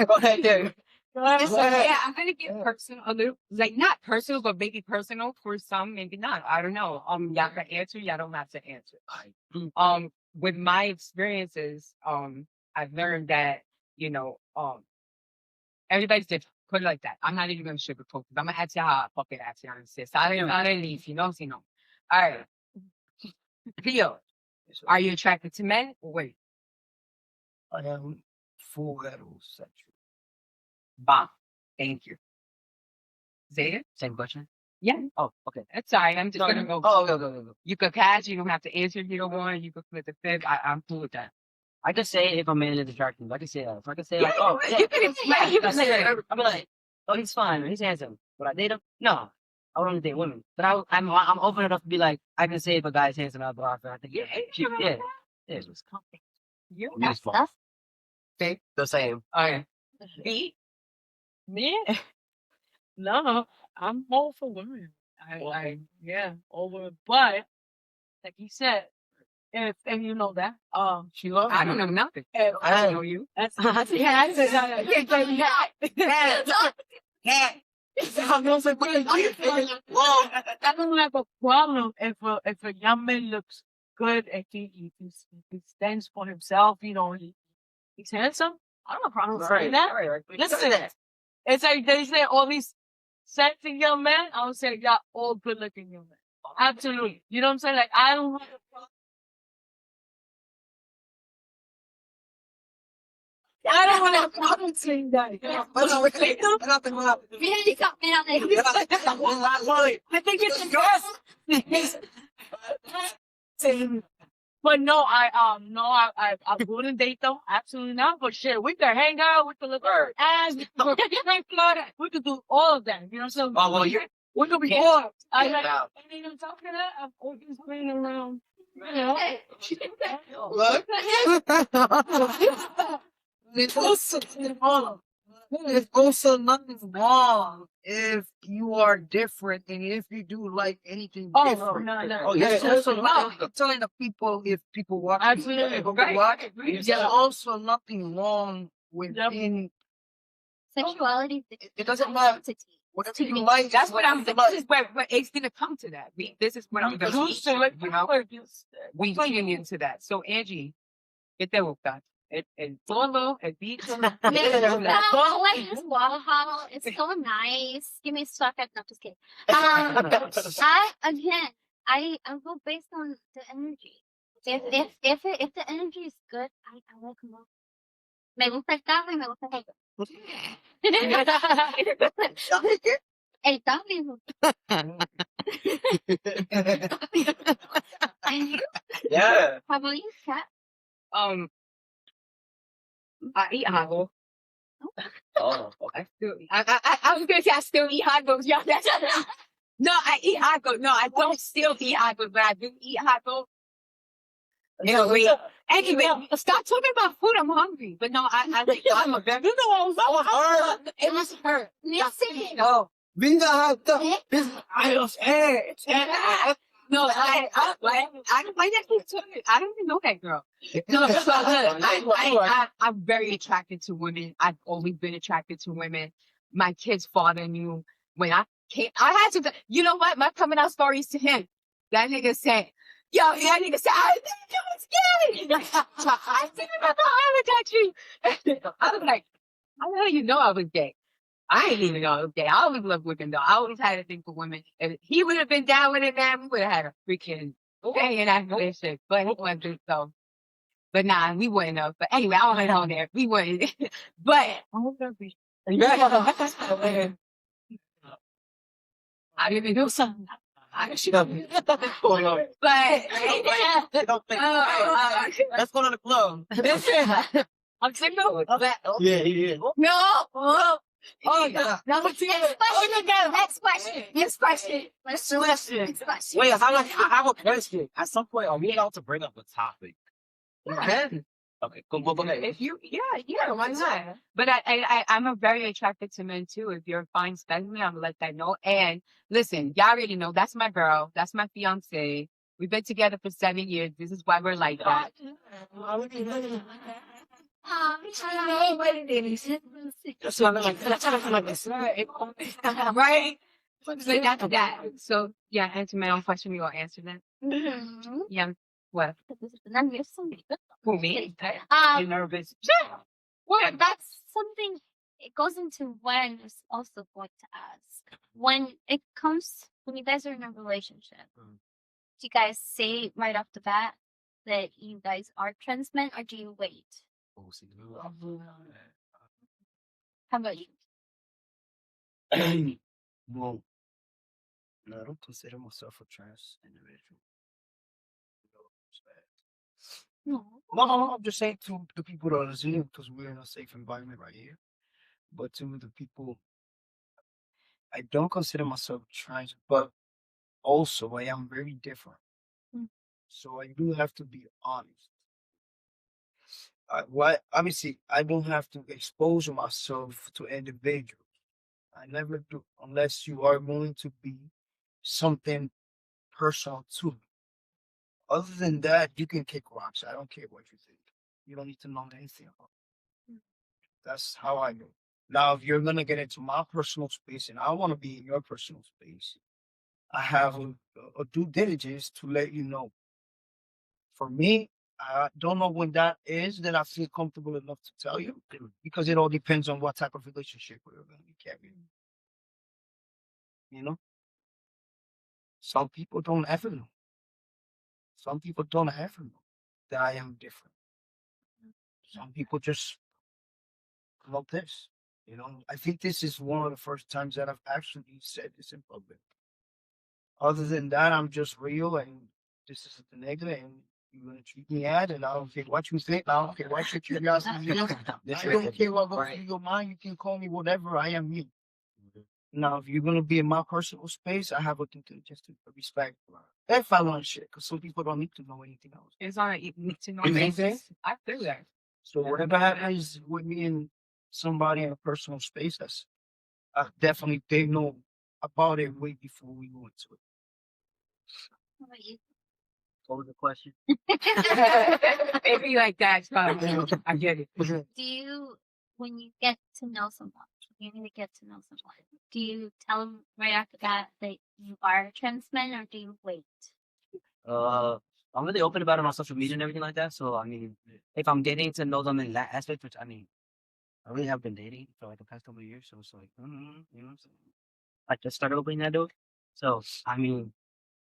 Go ahead, yeah. So, yeah, I'm gonna get personal, a little, like not personal, but maybe personal for some, maybe not. I don't know. Y'all can answer. Y'all don't have to answer. With my experiences, I've learned that everybody's different. Put it like that. I'm not even gonna sugarcoat it. I'm gonna ask you how I fucking ask you, sis. I don't need, All right, Theo, are you attracted to men? Or wait, I am full heterosexual. Bob. Thank you. Zeta? Same question. Yeah. Oh, okay. That's all right. I'm just gonna go. Oh, go. You could pass. You don't have to answer if you don't want. You could flip the fifth. I'm cool with that. I could say if a man is attractive. I could say that. If I could say Yeah, like, oh, yeah, you can explain. You I can say say that. I'll be like, oh, he's fine. He's handsome. Would I date him? No. I would only date women. But I'm open enough to be like, I can say if a guy's handsome, I'll go after. I think, yeah, it's just You That's stuff. the same. all right. B. Me? No, I'm all for women. Yeah, all women. But like you said, if and you know that, She loves I don't know nothing. if, I don't know you. that's yeah, I said I don't have a problem if a young man looks good and he stands for himself. He's handsome. I don't have a problem saying that. Right. Listen, it's like they say all these sexy young men. I would say yeah, all good looking young men. Absolutely. You know what I'm saying? Like I don't have a problem. I don't want to problem saying that. Really got me on it. I think it's yes. But no, I wouldn't date them. Absolutely not. But shit, we could hang out. We could look at ass. We could drink blood. We could do all of that. You know what I'm saying? Oh, well, you're We could be Yeah. bored. I Yeah. mean, on top of that, I'm always playing around. You know? There's also nothing wrong if you are different and if you do like anything Oh, different. no. Oh, yeah. There's also nothing. I'm telling the people if people watch Absolutely. watch, Right. there's also nothing wrong with Yep. being. Sexuality. It doesn't matter. Identity. Whatever you like, That's what I'm saying. like. This is where it's gonna come to that. This is what I'm gonna teach you. We getting into that. So Angie, get that work done. El solo, el bicho. I like this Waffle. It's so nice. Give me a socket. No, just kidding. I go based on the energy. If the energy is good, I like more. Me gusta el carro y me gusta el El cambio. Yeah. How about you, Kat? I eat hot dogs. Oh, okay. I was gonna say I still eat hot dogs. Y'all, no, I eat hot dogs. No, I don't still eat hot dogs, but I do eat hot dogs. Anyway, stop talking about food. I'm hungry. But no, I'm a vegan. You know, It was her. Listen. No, Vinga hot dog. I was No, I don't even know that girl. No, it's all good. I'm very attracted to women. I've always been attracted to women. My kid's father knew when I came. I had to. You know what? My coming out stories to him. That nigga said, "Yo," that nigga said, "I think you was gay." I think about the island country. I was like, "How the hell you know I was gay?" I didn't even know I was gay. I always loved women though. I always had a thing for women. If he would have been down with it, man, we would have had a freaking day in that relationship. But he wasn't, so But nah, we wouldn't have. But anyway, I don't want to on there. We wouldn't. But I didn't do something. I should have. But Let's go to the club. I'm single. Yeah, yeah. No. Oh, yeah. no. Next question. Next question. Next question. Next question. Wait, I have a question. At some point, are we allowed to bring up a topic? Yeah. Okay, go ahead. If you, yeah, why not? But I'm a very attracted to men too. If you're a fine specimen, I'm gonna let that know. And listen, y'all already know that's my girl, that's my fiance. We've been together for 7 years. This is why we're like that. Right? So yeah, answer my own question. You all answer that. Mhm. Yeah. What? Who me? You Um, nervous? well, that's something. It goes into what I was also going to ask. When it comes, when you guys are in a relationship, do you guys say right off the bat that you guys are trans men, or do you wait? How about you? Well, no, I don't consider myself a trans individual. No. No, I'm just saying to the people that are listening because we're in a safe environment right here. But to the people, I don't consider myself trans, but also I am very different. Mm. So I do have to be honest. Obviously, I don't have to expose myself to individuals. I never do unless you are going to be something personal to me. Other than that, you can kick rocks. I don't care what you think. You don't need to know anything about it. That's how I know. Now, if you're gonna get into my personal space and I want to be in your personal space, I have a due diligence to let you know. For me, I don't know when that is that I feel comfortable enough to tell you because it all depends on what type of relationship we're going to be carrying. You know, some people don't ever know. Some people don't ever know that I am different. Some people just love this. You know, I think this is one of the first times that I've actually said this in public. Other than that, I'm just real, and this is the nigga, and you're gonna treat me ad, and I don't care what you think. I don't care what your curiosity is. I don't care what goes through your mind. You can call me whatever. I am me. Now, if you're gonna be in my personal space, I have a due diligence to respect. If I want shit, because some people don't need to know anything else. It's on a need to know Anything? basis. I feel that. So whatever happens with me and somebody in a personal space, that's definitely they know about it way before we go into it. How about you? What was the question? It be like that. So I get it. Do you, when you get to know someone, you need to get to know someone, do you tell them right after that you are a trans man, or do you wait? I'm really open about it on social media and everything like that. So I mean, if I'm getting to know them in that aspect, which I mean, I really have been dating for like the past couple of years, so it's like, you know, so I just started opening that door. So I mean,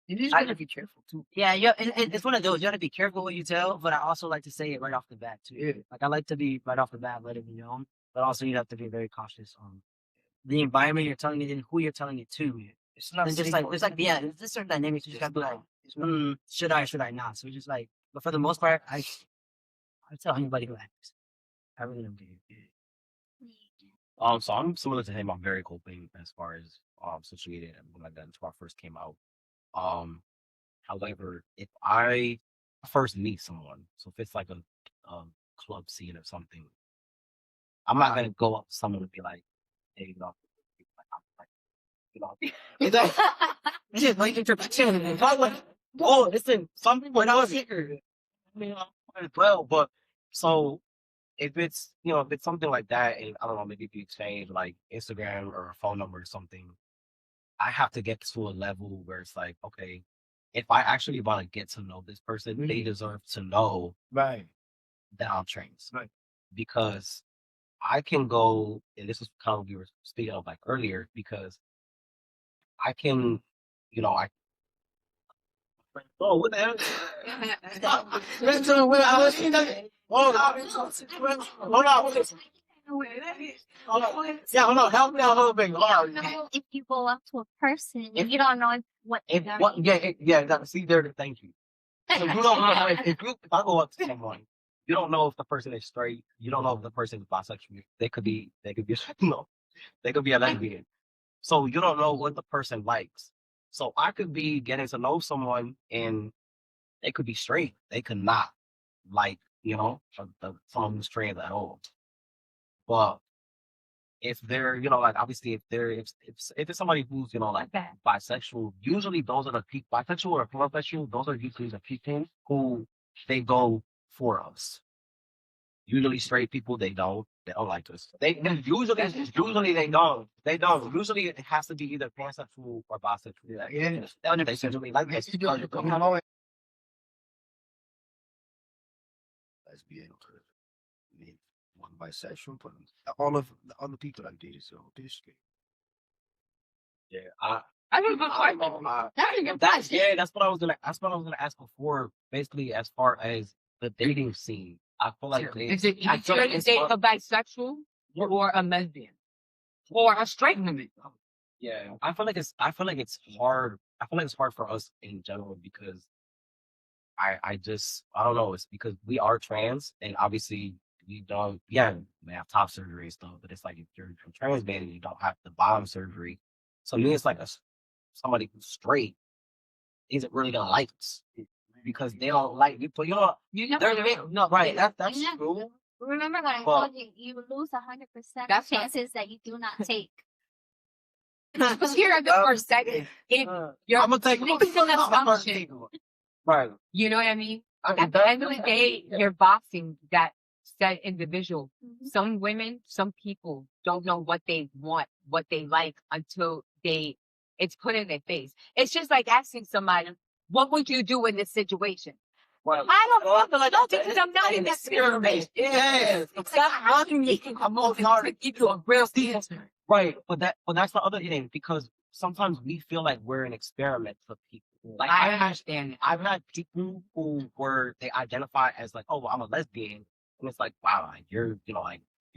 You just I- gotta be careful too. yeah, it's one of those. You got to be careful what you tell, but I also like to say it right off the bat too. Yeah. Like I like to be right off the bat, let it be known, but also you have to be very cautious on the environment you're telling it and who you're telling it to. It's not And just safe like for there's like everyone. yeah, there's certain dynamics you just got to be like, It's not. should I, should I not? So it's just like, but for the most part, I tell anybody who asks. I really don't care. So I'm similar to him. I'm very open as far as social media and everything like that. Until I first came out. However, if I first meet someone, so if it's like a club scene or something, I'm not gonna go up to someone and be like, "Hey, you know, you know, it's like this is like introduction." And I'm like, oh, listen, some people know here. I mean, as well, but so if it's if it's something like that, and I don't know, maybe if you exchange like Instagram or a phone number or something, I have to get to a level where it's like, okay, if I actually want to get to know this person, they deserve to know Right. that I'm trans. Right. Because I can go, and this is kind of what we were speaking of like earlier, because I can, I Oh, what the hell? Hold on. Yeah, hold on. Help me out a little bit. Hold on. know if you go up to a person, you don't know what If they're what? Yeah. See, there. Thank you. So you don't know if I go up to someone, you don't know if the person is straight. You don't know if the person is bisexual. They could be. No. They could be a lesbian. So you don't know what the person likes. So I could be getting to know someone and they could be straight. They could not like, someone who's trans at all. But if they're, like obviously if it's somebody who's, like Okay. bisexual, usually those are the people bisexual or homosexual, those are usually the people who they go for us. Usually straight people they don't like us. Usually they don't. They don't. Usually it has to be either pansexual or bisexual. Yeah. They usually like us. Lesbian. I mean, one bisexual, but all of the other people I've dated, so they're straight. Yeah, I don't know. That's a good question. that's what I was gonna ask before. Basically, as far as the dating scene, I feel like Is it easier to date a bisexual or a lesbian or a straight woman? yeah, I feel like it's hard. I feel like it's hard for us in general because I don't know. It's because we are trans and obviously we don't. Yeah, we have top surgery and stuff, but it's like if you're trans man and you don't have the bottom surgery. So me, it's like somebody who's straight isn't really gonna like us because they don't like you. But You never know. no, right? That's Yeah. true. Remember when I But- told you you lose 100% That's of not- chances that you do not take. Just here at the first second, if you're I'm gonna take making an assumption, Right. you know what I mean? I mean, At the end of the day, you're boxing that said individual. Mhm. Some women, some people don't know what they want, what they like until it's put in their face. It's just like asking somebody, what would you do in this situation? Well, I don't know because I'm not in this situation. yes. Stop asking me. I'm more hard to give you a real answer. Right, but that's the other thing because sometimes we feel like we're an experiment for people. Like I understand it. I've had people who they identify as like, oh, well, I'm a lesbian, and it's like, wow, like you're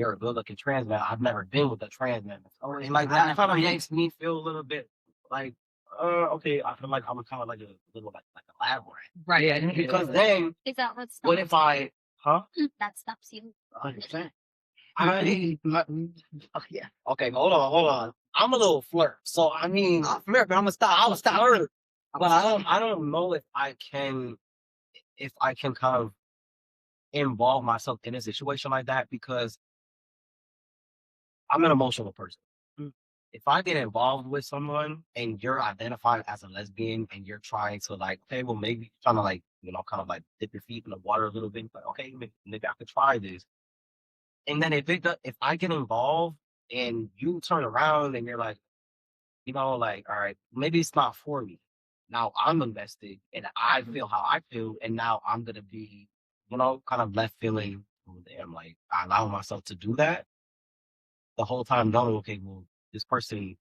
a good-looking trans man. I've never been with a trans man, and like that kind of makes me feel a little bit like, okay, I feel like I'm kind of like a little like a lab rat. Right. Yeah, because then Is that what stops what if I, huh? that stops you? 100%. Yeah. Okay, hold on. I'm a little flirt, so I mean, I'm American. I'm gonna stop. flirt, but I don't know if I can kind of involve myself in a situation like that because I'm an emotional person. If I get involved with someone and you're identified as a lesbian and you're trying to like, okay, well maybe trying to like, kind of like dip your feet in the water a little bit, like, okay, maybe I could try this. And then if I get involved and you turn around and you're like, like, all right, maybe it's not for me. Now I'm invested and I feel how I feel, and now I'm gonna be, kind of left feeling, oh, damn, like I allow myself to do that the whole time knowing, okay, well, this person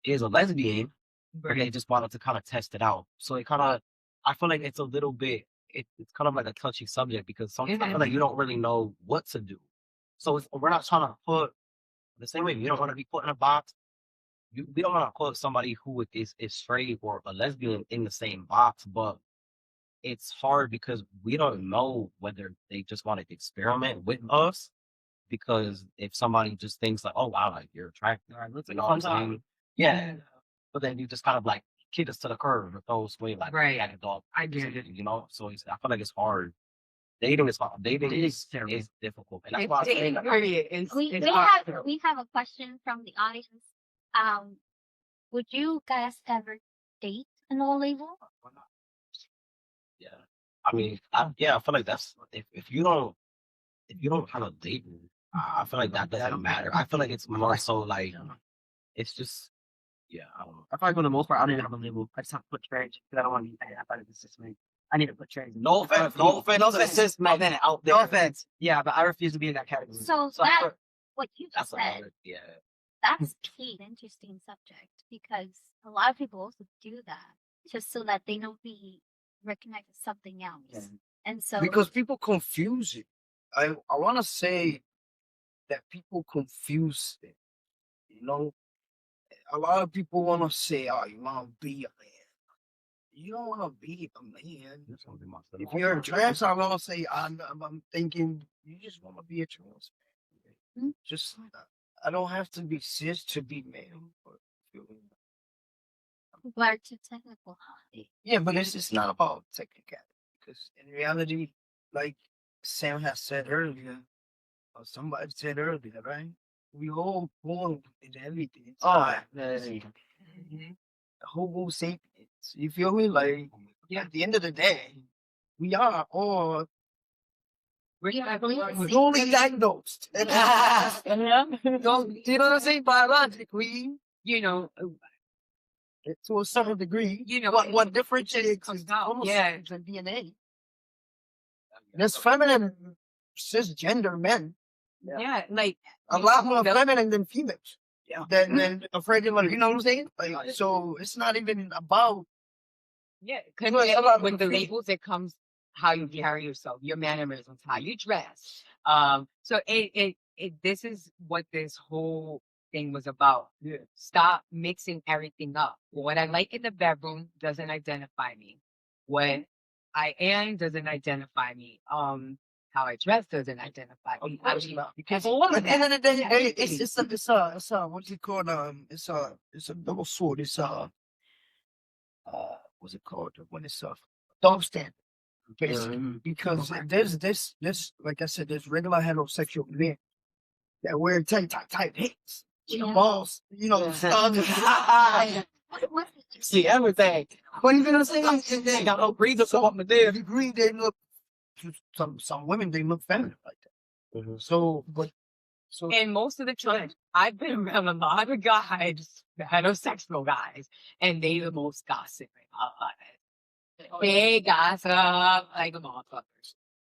is a lesbian, but they just wanted to kind of test it out. So it kind of, I feel like it's a little bit, it's kind of like a touchy subject because sometimes I feel like you don't really know what to do. So we're not trying to put the same way you don't want to be put in a box. We don't want to put somebody who is straight or a lesbian in the same box, but it's hard because we don't know whether they just want to experiment with us. Because if somebody just thinks like, oh wow, like you're attractive, you know what I'm saying? Yeah. But then you just kind of like kick us to the curb or throw us away like Right. a dog. I get it. So I feel like it's hard. Dating is hard. Dating is difficult. And that's why I say like, Period. It's We hard. have a question from the audience. Would you guys ever date a no label? yeah. I mean, I feel like that's if you don't have a label, I feel like that doesn't matter. I feel like it's more so like it's just I don't know. I feel like for the most part, I don't even have a label. I just have to put trans because I don't want to be. I thought it was just me. I need to put trans. No offense. No offense. Just my man out there. No offense. Yeah, but I refuse to be in that category. So I that put- what you just That's said, another, that's key, an interesting subject because a lot of people also do that just so that they don't be recognize as something else. Yeah. And so Because people confuse it. I want to say that people confuse it. You know, a lot of people want to say, "Oh, you want to be a man." You don't want to be a man. That's something myself. If you're a trans, I want to say, I'm thinking you just want to be a trans man. Mhm. Just, I don't have to be cis to be male. But, people are too technical. yeah, but it's not about technicality. Because in reality, like Sam has said earlier, or somebody said earlier, right? We all born in everything. Oh, yeah. Homo sapiens. You feel me? Like, at the end of the day, we are all only diagnosed. You know what I'm saying? Biologically, You know, to a certain degree, you know, what differentiates comes is out. Homo Yeah. sapiens and DNA. There's feminine cisgender men, Yeah, like a lot more the- feminine than females. Yeah. Than a regular, you know what I'm saying? Like, so it's not even about yeah, Well, because a lot of with the confusion. labels, it comes how you carry yourself, your mannerisms, how you dress. So this is what this whole thing was about. Yeah. Stop mixing everything up. What I like in the bedroom doesn't identify me. What I am doesn't identify me. How I dress doesn't identify me. I mean, because all At of the end that. of the day, Yeah, it's a what's it called? It's a double sword. It's what's it called when it's a double standard, basically. Because there's this like I said, there's regular heterosexual men that wear tight hits, Yeah. balls, See everything. What you gonna say? They got no breathing for what they agree. They look some women they look feminine like that. So, but so And most of the time, I've been around a lot of guys, heterosexual guys, and they the most gossiping. They gossip like a motherfucker.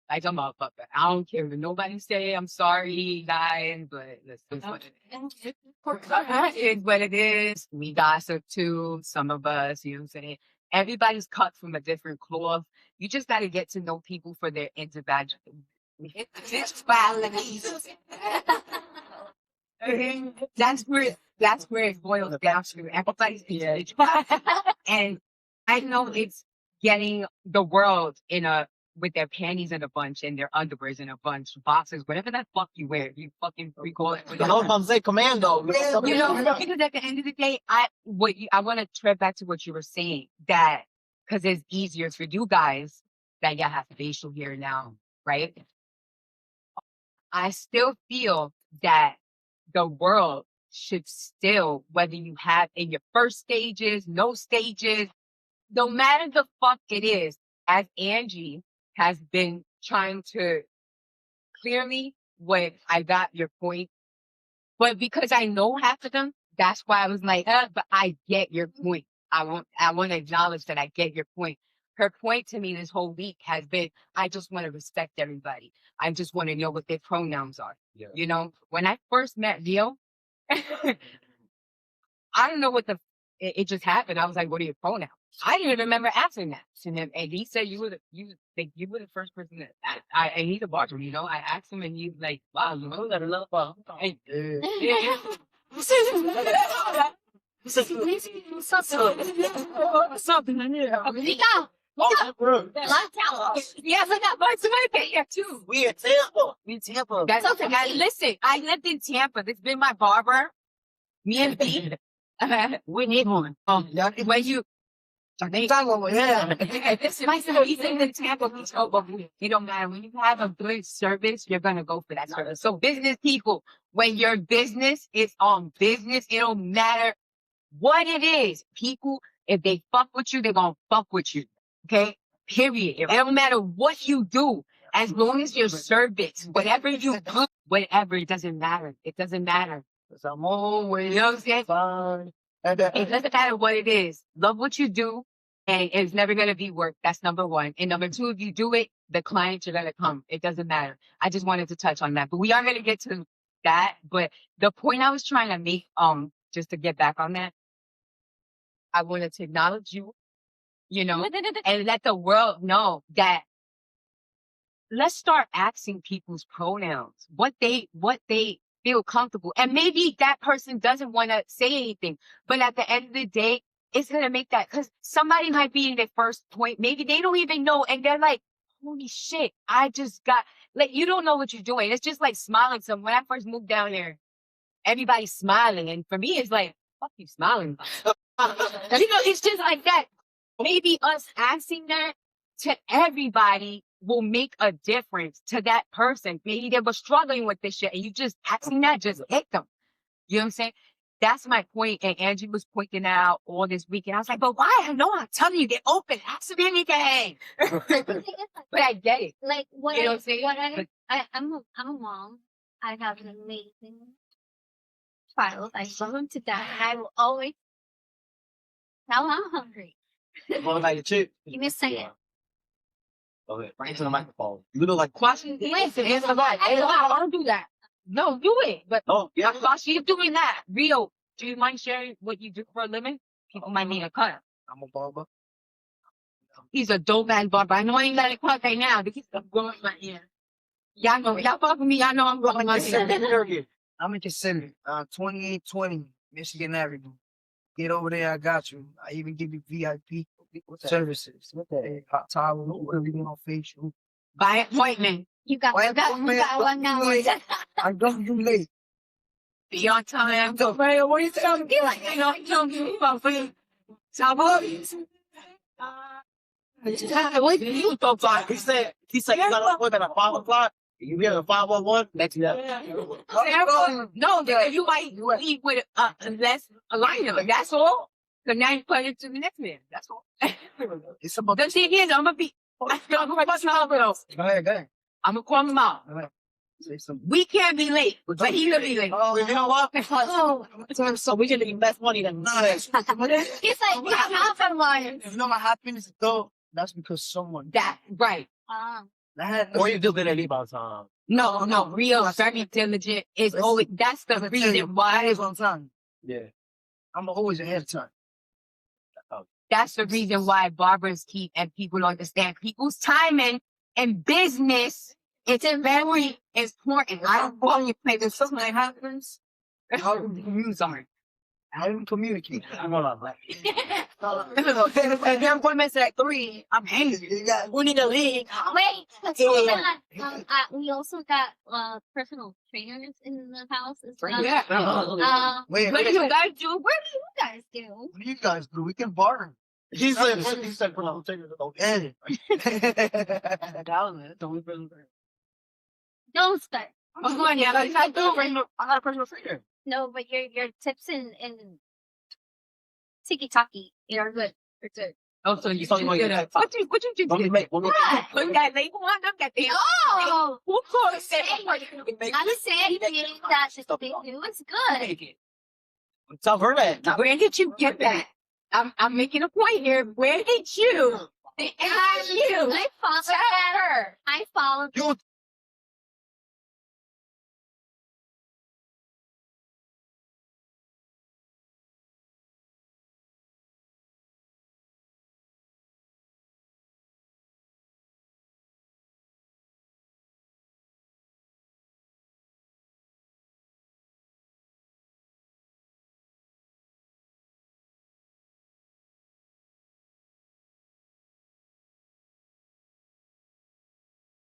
Like a motherfucker. I don't care what nobody say. I'm sorry, guys, but listen, what it is what it is. We gossip too. Some of us, you know what I'm saying? Everybody's cut from a different cloth. You just got to get to know people for their individualities. That's where it boils down to. Everybody's individual. And I know it's getting the world with their panties in a bunch and their underwears in a bunch, boxes, whatever that fuck you wear. You fucking recall it. I was about to say commando. You know, because at the end of the day, I want to tread back to what you were saying, that because it's easier for you guys that you have facial hair now, right? I still feel that the world should still, whether you have in your first stages, no stages, no matter the fuck it is, as Angie has been trying to clearly what I got your point. But because I know half of them, that's why I was like, but I get your point. I want to acknowledge that I get your point. Her point to me this whole week has been, I just want to respect everybody. I just want to know what their pronouns are. Yeah. You know, when I first met Leo, I don't know it just happened. I was like, what are your pronouns? I didn't even remember asking that to him. And he said, you were the first person that and he's a bartender, you know. I asked him and he's like, wow, you know that love. And, yeah. Something. Yeah, look at my here too. We in Tampa. We in Tampa. That's okay. Listen, I lived in Tampa. This been my barber. Me and B. We need one. When you This my son, he's in the Tampa Beach. It don't matter. When you have a good service, you're gonna go for that service. So business people, when your business is on business, it don't matter what it is. People, if they fuck with you, they're gonna fuck with you. Okay? Period. It don't matter what you do. As long as your service, whatever you do, whatever, it doesn't matter. It doesn't matter. I'm always You know what I'm saying? fine. It doesn't matter what it is. Love what you do, and it's never going to be work. That's number one. And number two, if you do it, the clients are going to come. It doesn't matter. I just wanted to touch on that. But we are going to get to that. But the point I was trying to make, just to get back on that, I wanted to acknowledge you you know, and let the world know that let's start asking people's pronouns, what they feel comfortable. And maybe that person doesn't want to say anything, but at the end of the day, it's going to make that, because somebody might be in their first point. Maybe they don't even know. And they're like, holy shit, I just got, like, you don't know what you're doing. It's just like smiling. So when I first moved down there, everybody's smiling. And for me, it's like, fuck you smiling. It's just like that. Maybe us asking that to everybody will make a difference to that person. Maybe they were struggling with this shit and you just asking that just hit them. You know what I'm saying? That's my point. And Angie was pointing out all this weekend. I was like, but why? I know I'm telling you, they're open. Ask them anything. But I get it. Like what You know what I'm saying? I'm a mom. I have an amazing child. I love him to death. And I will always tell him I'm hungry. What about your chick? Give me a second. Okay, right into the microphone. You look like Question. Listen, it's a lot. I don't do that. No, do it. But oh yeah. while she's doing that, Rio, do you mind sharing what you do for a living? People might need a cut. I'm a barber. He's a dope ass barber. I know I ain't got a cut right now because I'm growing my hair. Y'all know, y'all fuck with me. Y'all know I'm growing my hair. I'm in Kissimmee, 2820 Michigan Avenue. Get over there, I got you. I even give you VIP services. Hey, hot towel, whatever you want, facial. By appointment. You got Why you got one now. I don't do late. Be on time. Go, man, what you telling me? Like, you know, you don't give me about food. So I'm always. What you thought about? He said you got an appointment at 5 o'clock. You get a 511 next year. No, you might leave with less alignment. That's all. So now you put it to the next man. That's all. It's about The thing is, I'm gonna be. Go ahead. I'm gonna call him out. Say something. We can't be late, but he could be late. Oh, you know what? So we can make less money than It's like we have a lion. You know what happens though? That's because someone That right. or you do better leave on time. No, real, very diligent. Is always that's the reason why. Always on time. Yeah. I'm always ahead of time. That's the reason why barbers keep and people understand people's timing and business. It's very important. I don't want you to play this. Something that happens. I'm sorry. I don't communicate. I'm not like If your appointment's at 3, I'm angry. We need to leave. Wait, let's hold on. We also got personal trainers in the house as well. Yeah. Wait, What do you guys do? What do you guys do? what do you guys do? We can barter. he said put on take it out. Hey. Don't start. Come on, yeah. I do. I got a personal trainer. No, but your tips and tiki-taki are good. They're good. Oh, so you So you want good to at what you just Let me did? make one. Put that label on them. Got the Oh, who caused that? I'm saying that just they do is good. Tell her that. Where did you get that? I'm making a point here. Where did you? The ask you. I followed Tell her. I followed You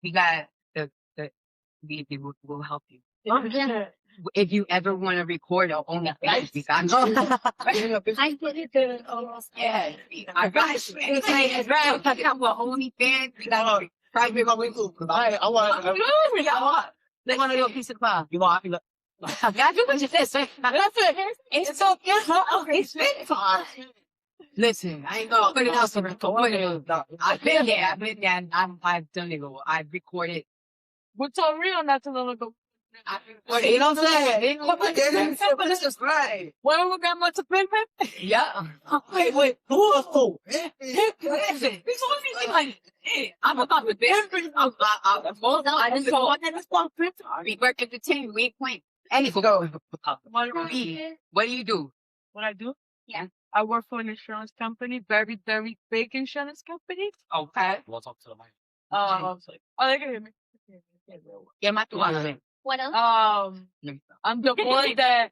We got the we will help you. yeah. If you ever want to record or own a face, we got you. I did it almost. Yeah, I got you. Anything as well. We got OnlyFans. We got private. I want. We got what? They want to do a piece of pie. You want? I feel like. I got you. What you said? That's it. It's so good. Listen, I ain't gonna put it out for I've been there. I've done it all. I've recorded. What's so real not too long ago? You know what I'm saying? But this is right. When we got much opinion? Yeah. Wait. Who? Listen. I'm about to be. I just go on this one. We work at the team. We ain't playing. Anyway, go. What do you do? What I do? Yeah. I work for an insurance company, very, very big insurance company. Okay. We'll talk to the mic. Oh, they can hear me. Yeah, my What else? I'm the one that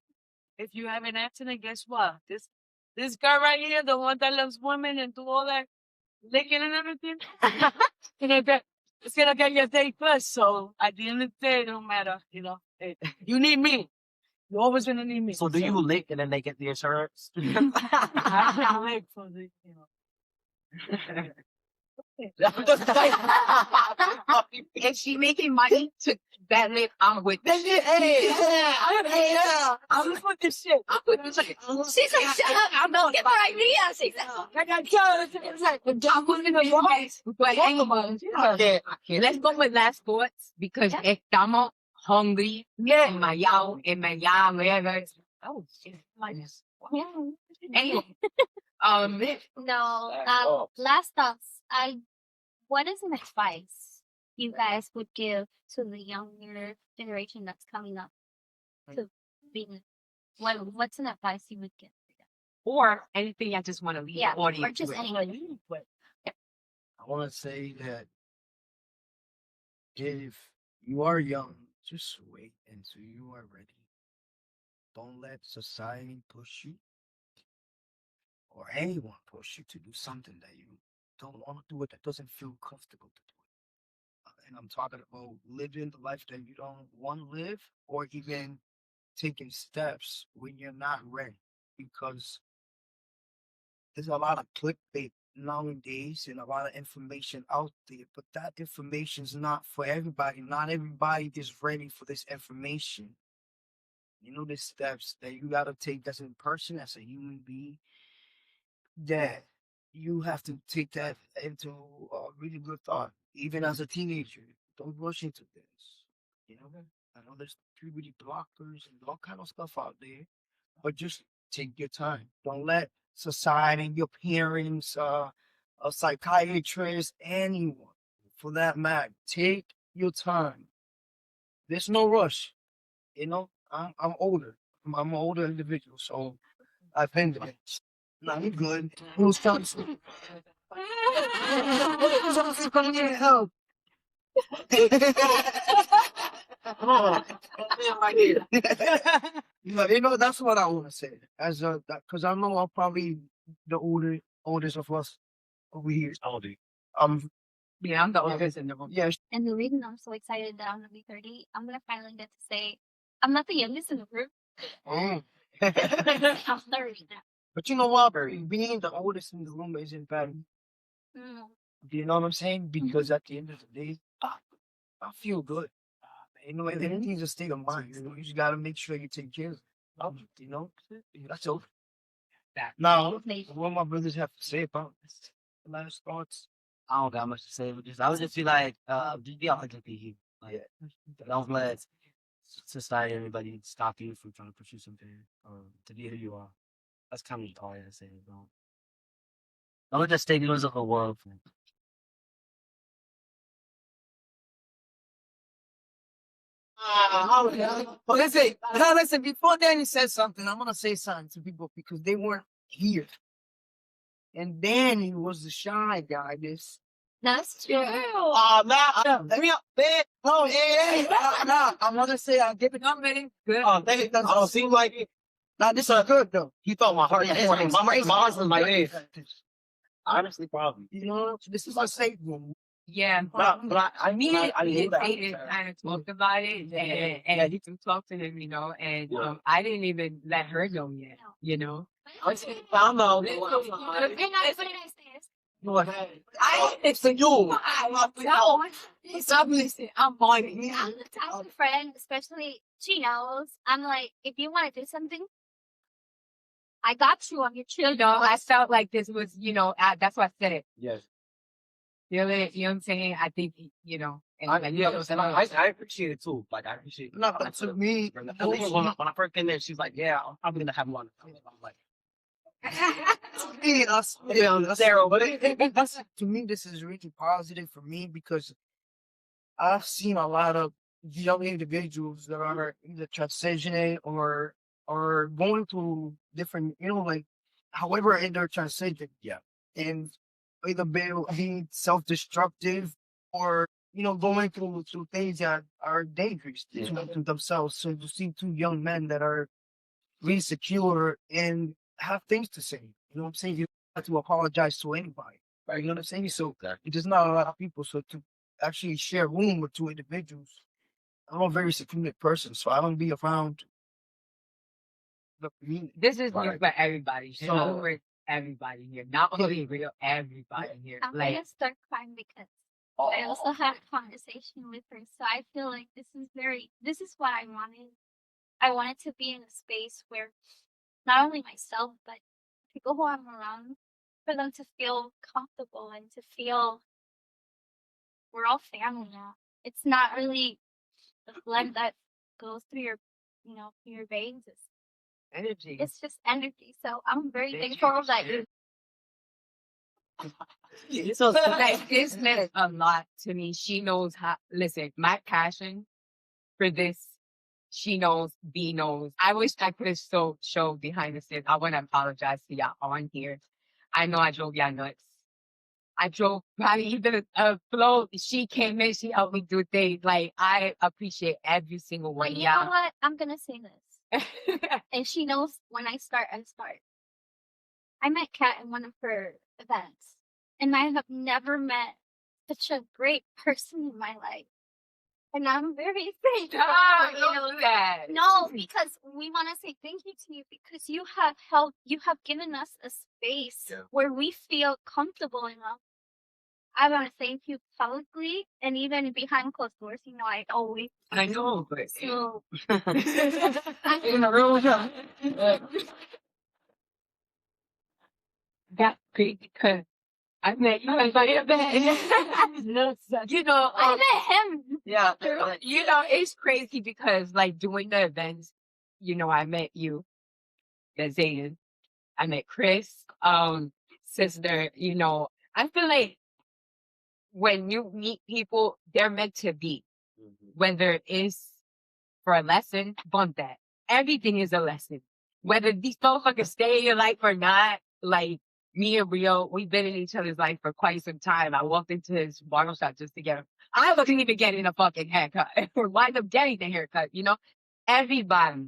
if you have an accident, guess what? This guy right here, the one that loves women and do all that licking and everything, it's gonna get your day first. So at the end of the day, it don't matter, you need me. You're always gonna need me. So do you lick and then they get the insurance? I can't lick for the, If she making money to that live, I'm with this. I'm with this shit. I'm with this. She's like, shut up. I'm not get my idea. She's like, I'm moving the voice. But hang on. I can't. Let's go with last thoughts because estamos hungry. En Mayao, wherever. Oh, shit. Anyway, no. Last thoughts. What is an advice you guys would give to the younger generation that's coming up to being? What's an advice you would give? or anything I just want to leave Yeah, the audience or just with. anything. I want to say that if you are young, just wait until you are ready. Don't let society push you or anyone push you to do something that you don't want to do it, that doesn't feel comfortable to do it. And I'm talking about living the life that you don't want to live or even taking steps when you're not ready because there's a lot of clickbait nowadays and a lot of information out there, but that information is not for everybody. Not everybody is ready for this information. The steps that you gotta take as a person, as a human being, that you have to take that into a really good thought. Even as a teenager, don't rush into this. I know there's puberty blockers and all kind of stuff out there, but just take your time. Don't let society, your parents, a psychiatrist, anyone for that matter, take your time. There's no rush. I'm older. I'm an older individual, so I've been there. No, I'm good. Who's coming? Who's coming to help? That's what I want to say. Because I know I'm probably the oldest of us over here. How old are you? Yeah, I'm the oldest in the room. Yeah, And the reason I'm so excited that I'm gonna be 30, I'm gonna finally get to say I'm not the youngest in the group. Mm. I'm 30 now. But you know what? Being the oldest in the room isn't bad. Mm. Do you know what I'm saying? Because at the end of the day, I feel good. Everything's a state of mind. You just gotta make sure you take care of it. That's all. Now, what my brothers have to say about this? Last thoughts. I don't got much to say with this. I would just be like, just be authentic you. Like, don't let society, everybody stop you from trying to pursue something or to be who you are. That's kind of all I gotta say. Don't let the stigmas of the world. Listen, before Danny said something, I'm going to say something to people because they weren't here. And Danny was the shy guy. That's true. Let me up, man. No, nah. I'm going to say, I'll give it up, man. Good. Thank you. Seems like it. Nah, this is good, though. He felt my heart. My heart was my head. Honestly, probably. This is my safe room. Yeah, But I me I and knew that. Aiden kind of talked about it, and you can talk to him, and I didn't even let her know yet, I found out. What did I say? It's a you. Stop listening. I'm on it. I'm the type of friend, especially she knows. I'm like, if you want to do something, I got you on your chill. I felt like this was, that's why I said it. Yes. You know what I'm saying? I think, and I appreciate it too. Like I appreciate. No, but to me, when I first came there, she's like, "Yeah, I'm probably gonna have one." I'm like, to me, this is really positive for me because I've seen a lot of young individuals that are either transitioning or going through different, like however, in their transition. Yeah. And either being self-destructive or going through things that are dangerous to themselves. So you see two young men that are really secure and have things to say. You know what I'm saying? You don't have to apologize to anybody. Right? You know what I'm saying? So Exactly. it's just not a lot of people. So to actually share room with two individuals, I'm a very secluded person, so I don't be around the community. This is new Right. for everybody. So- So for everybody here, not only real, everybody here. I'm Like gonna start crying because I also had a conversation with her. So I feel like this is what I wanted. I wanted to be in a space where not only myself, but people who I'm around, for them to feel comfortable and to feel we're all family now. It's not really the blood that goes through through your veins. energy. It's just energy. So I'm very thankful that So like this meant a lot to me. She knows how. Listen, my passion for this. She knows. B knows. I wish I could have show behind the scenes. I want to apologize to y'all on here. I know I drove y'all nuts. I drove probably even a flow. She came in. She helped me do things. Like I appreciate every single one But of you know y'all. what? I'm gonna say this. And she knows when I start, I start. I met Kat in one of her events, and I have never met such a great person in my life. And I'm very thankful. Ah, for don't you. do that. No, because we want to say thank you to you because you have helped, you have given us a space Yeah. where we feel comfortable enough. I want to thank you publicly and even behind closed doors. I always I know, but so. in a real job. That's great because I met you in my event. I met him. Yeah. It's crazy because like doing the events, I met you, the Zayn. I met Chris, sister, I feel like when you meet people, they're meant to be. Whether it's for a lesson, bump that. Everything is a lesson. Whether these motherfuckers stay in your life or not, like me and Rio, we've been in each other's life for quite some time. I walked into his barbershop just to get him. I wasn't even getting a fucking haircut or wind up getting the haircut, Everybody,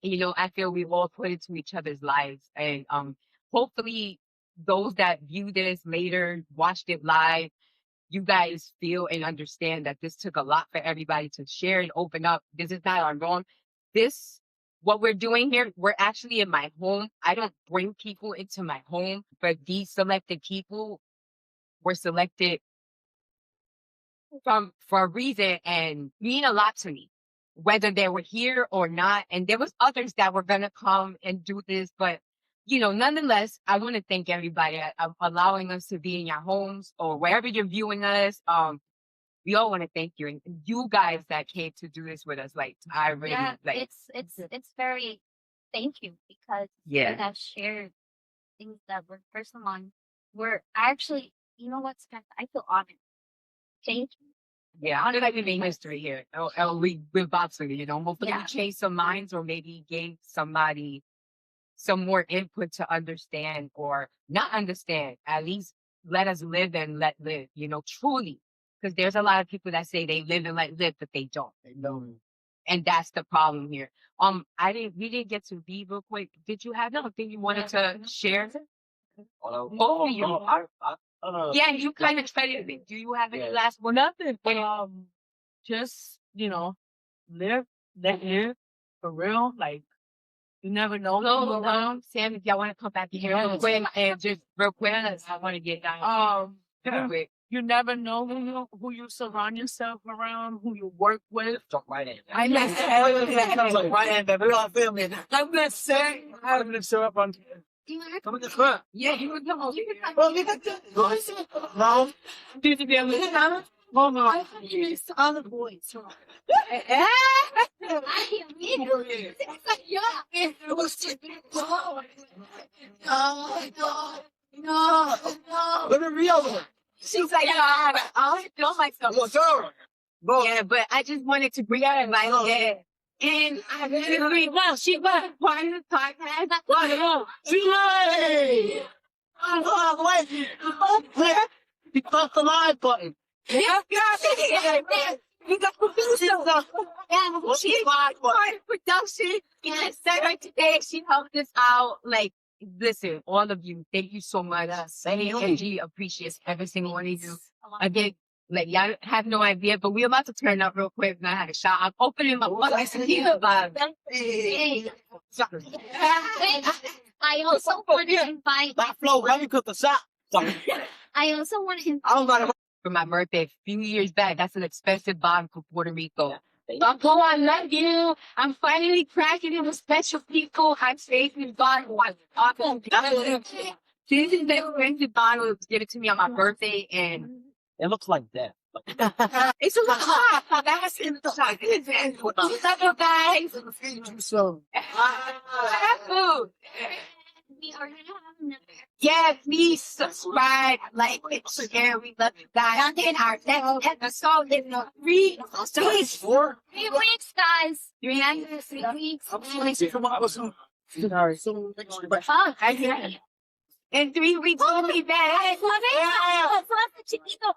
I feel we all put into each other's lives. And hopefully those that view this later, watched it live, you guys feel and understand that this took a lot for everybody to share and open up. This is not our norm. What we're doing here, we're actually in my home. I don't bring people into my home, but these selected people were selected for a reason and mean a lot to me, whether they were here or not. And there was others that were gonna come and do this, but nonetheless, I want to thank everybody allowing us to be in your homes or wherever you're viewing us. We all want to thank you and you guys that came to do this with us. Like I really Yeah, like. it's very thank you because Yeah. you guys shared things that were personal on. We're actually, what's I feel honored. Thank you. Yeah, I feel like we made history here. We're about to, hopefully Yeah. we changed some minds or maybe gave somebody some more input to understand or not understand. At least let us live and let live, truly. Because there's a lot of people that say they live and let live, but they don't. And that's the problem here. We didn't get to be real quick. Did you have anything you wanted to share? Yeah, you kind of tried it. Do you have any last one? Nothing. Just live, live for real. Like you never know. Sam, if y'all want to come back in here real quick and just real quick, I want to get down. Real quick. You never know who you surround yourself around, who you work with. I met we're all family. I'm not saying I'm gonna show up on. Do you want to Come in the front. Yeah, you would know. Well, we got the boys. No. Did you get me? Hold on. I miss all the boys. Eh? I immediately yeah. It was just no. Let me real. She's like, I don't feel myself. What's up? Go. Yeah, but I just wanted to bring out my And I really well, she was part of the podcast. Wait. You pressed the live button. Yeah, she's part of production. And Sarah today, she helped us out. Like, listen, all of you, thank you so much. AG appreciates every single one of you. Again, like y'all have no idea, but we're about to turn up real quick. And I had a shot. I'm opening my mouth. I said, I also want to invite. That flow, let me cook the shot. I also want to invite. I don't got for my birthday a few years back. That's an expensive bottle from Puerto Rico. Uncle, I love you. I'm finally cracking it with special people. I'm saving bottle. This is the expensive bottle. It was given to me on my birthday, and It looks like that. it's a little hot. That's in the shot. What's up, guys? So, Food. We are gonna have another. Yeah, please subscribe, like, and share. We love you guys. And our next episode is in 3 weeks. 4. 3 weeks, guys. 3 weeks. 3 weeks. Fuck. In 3 weeks, we'll be back. Suave, suave, chiquito.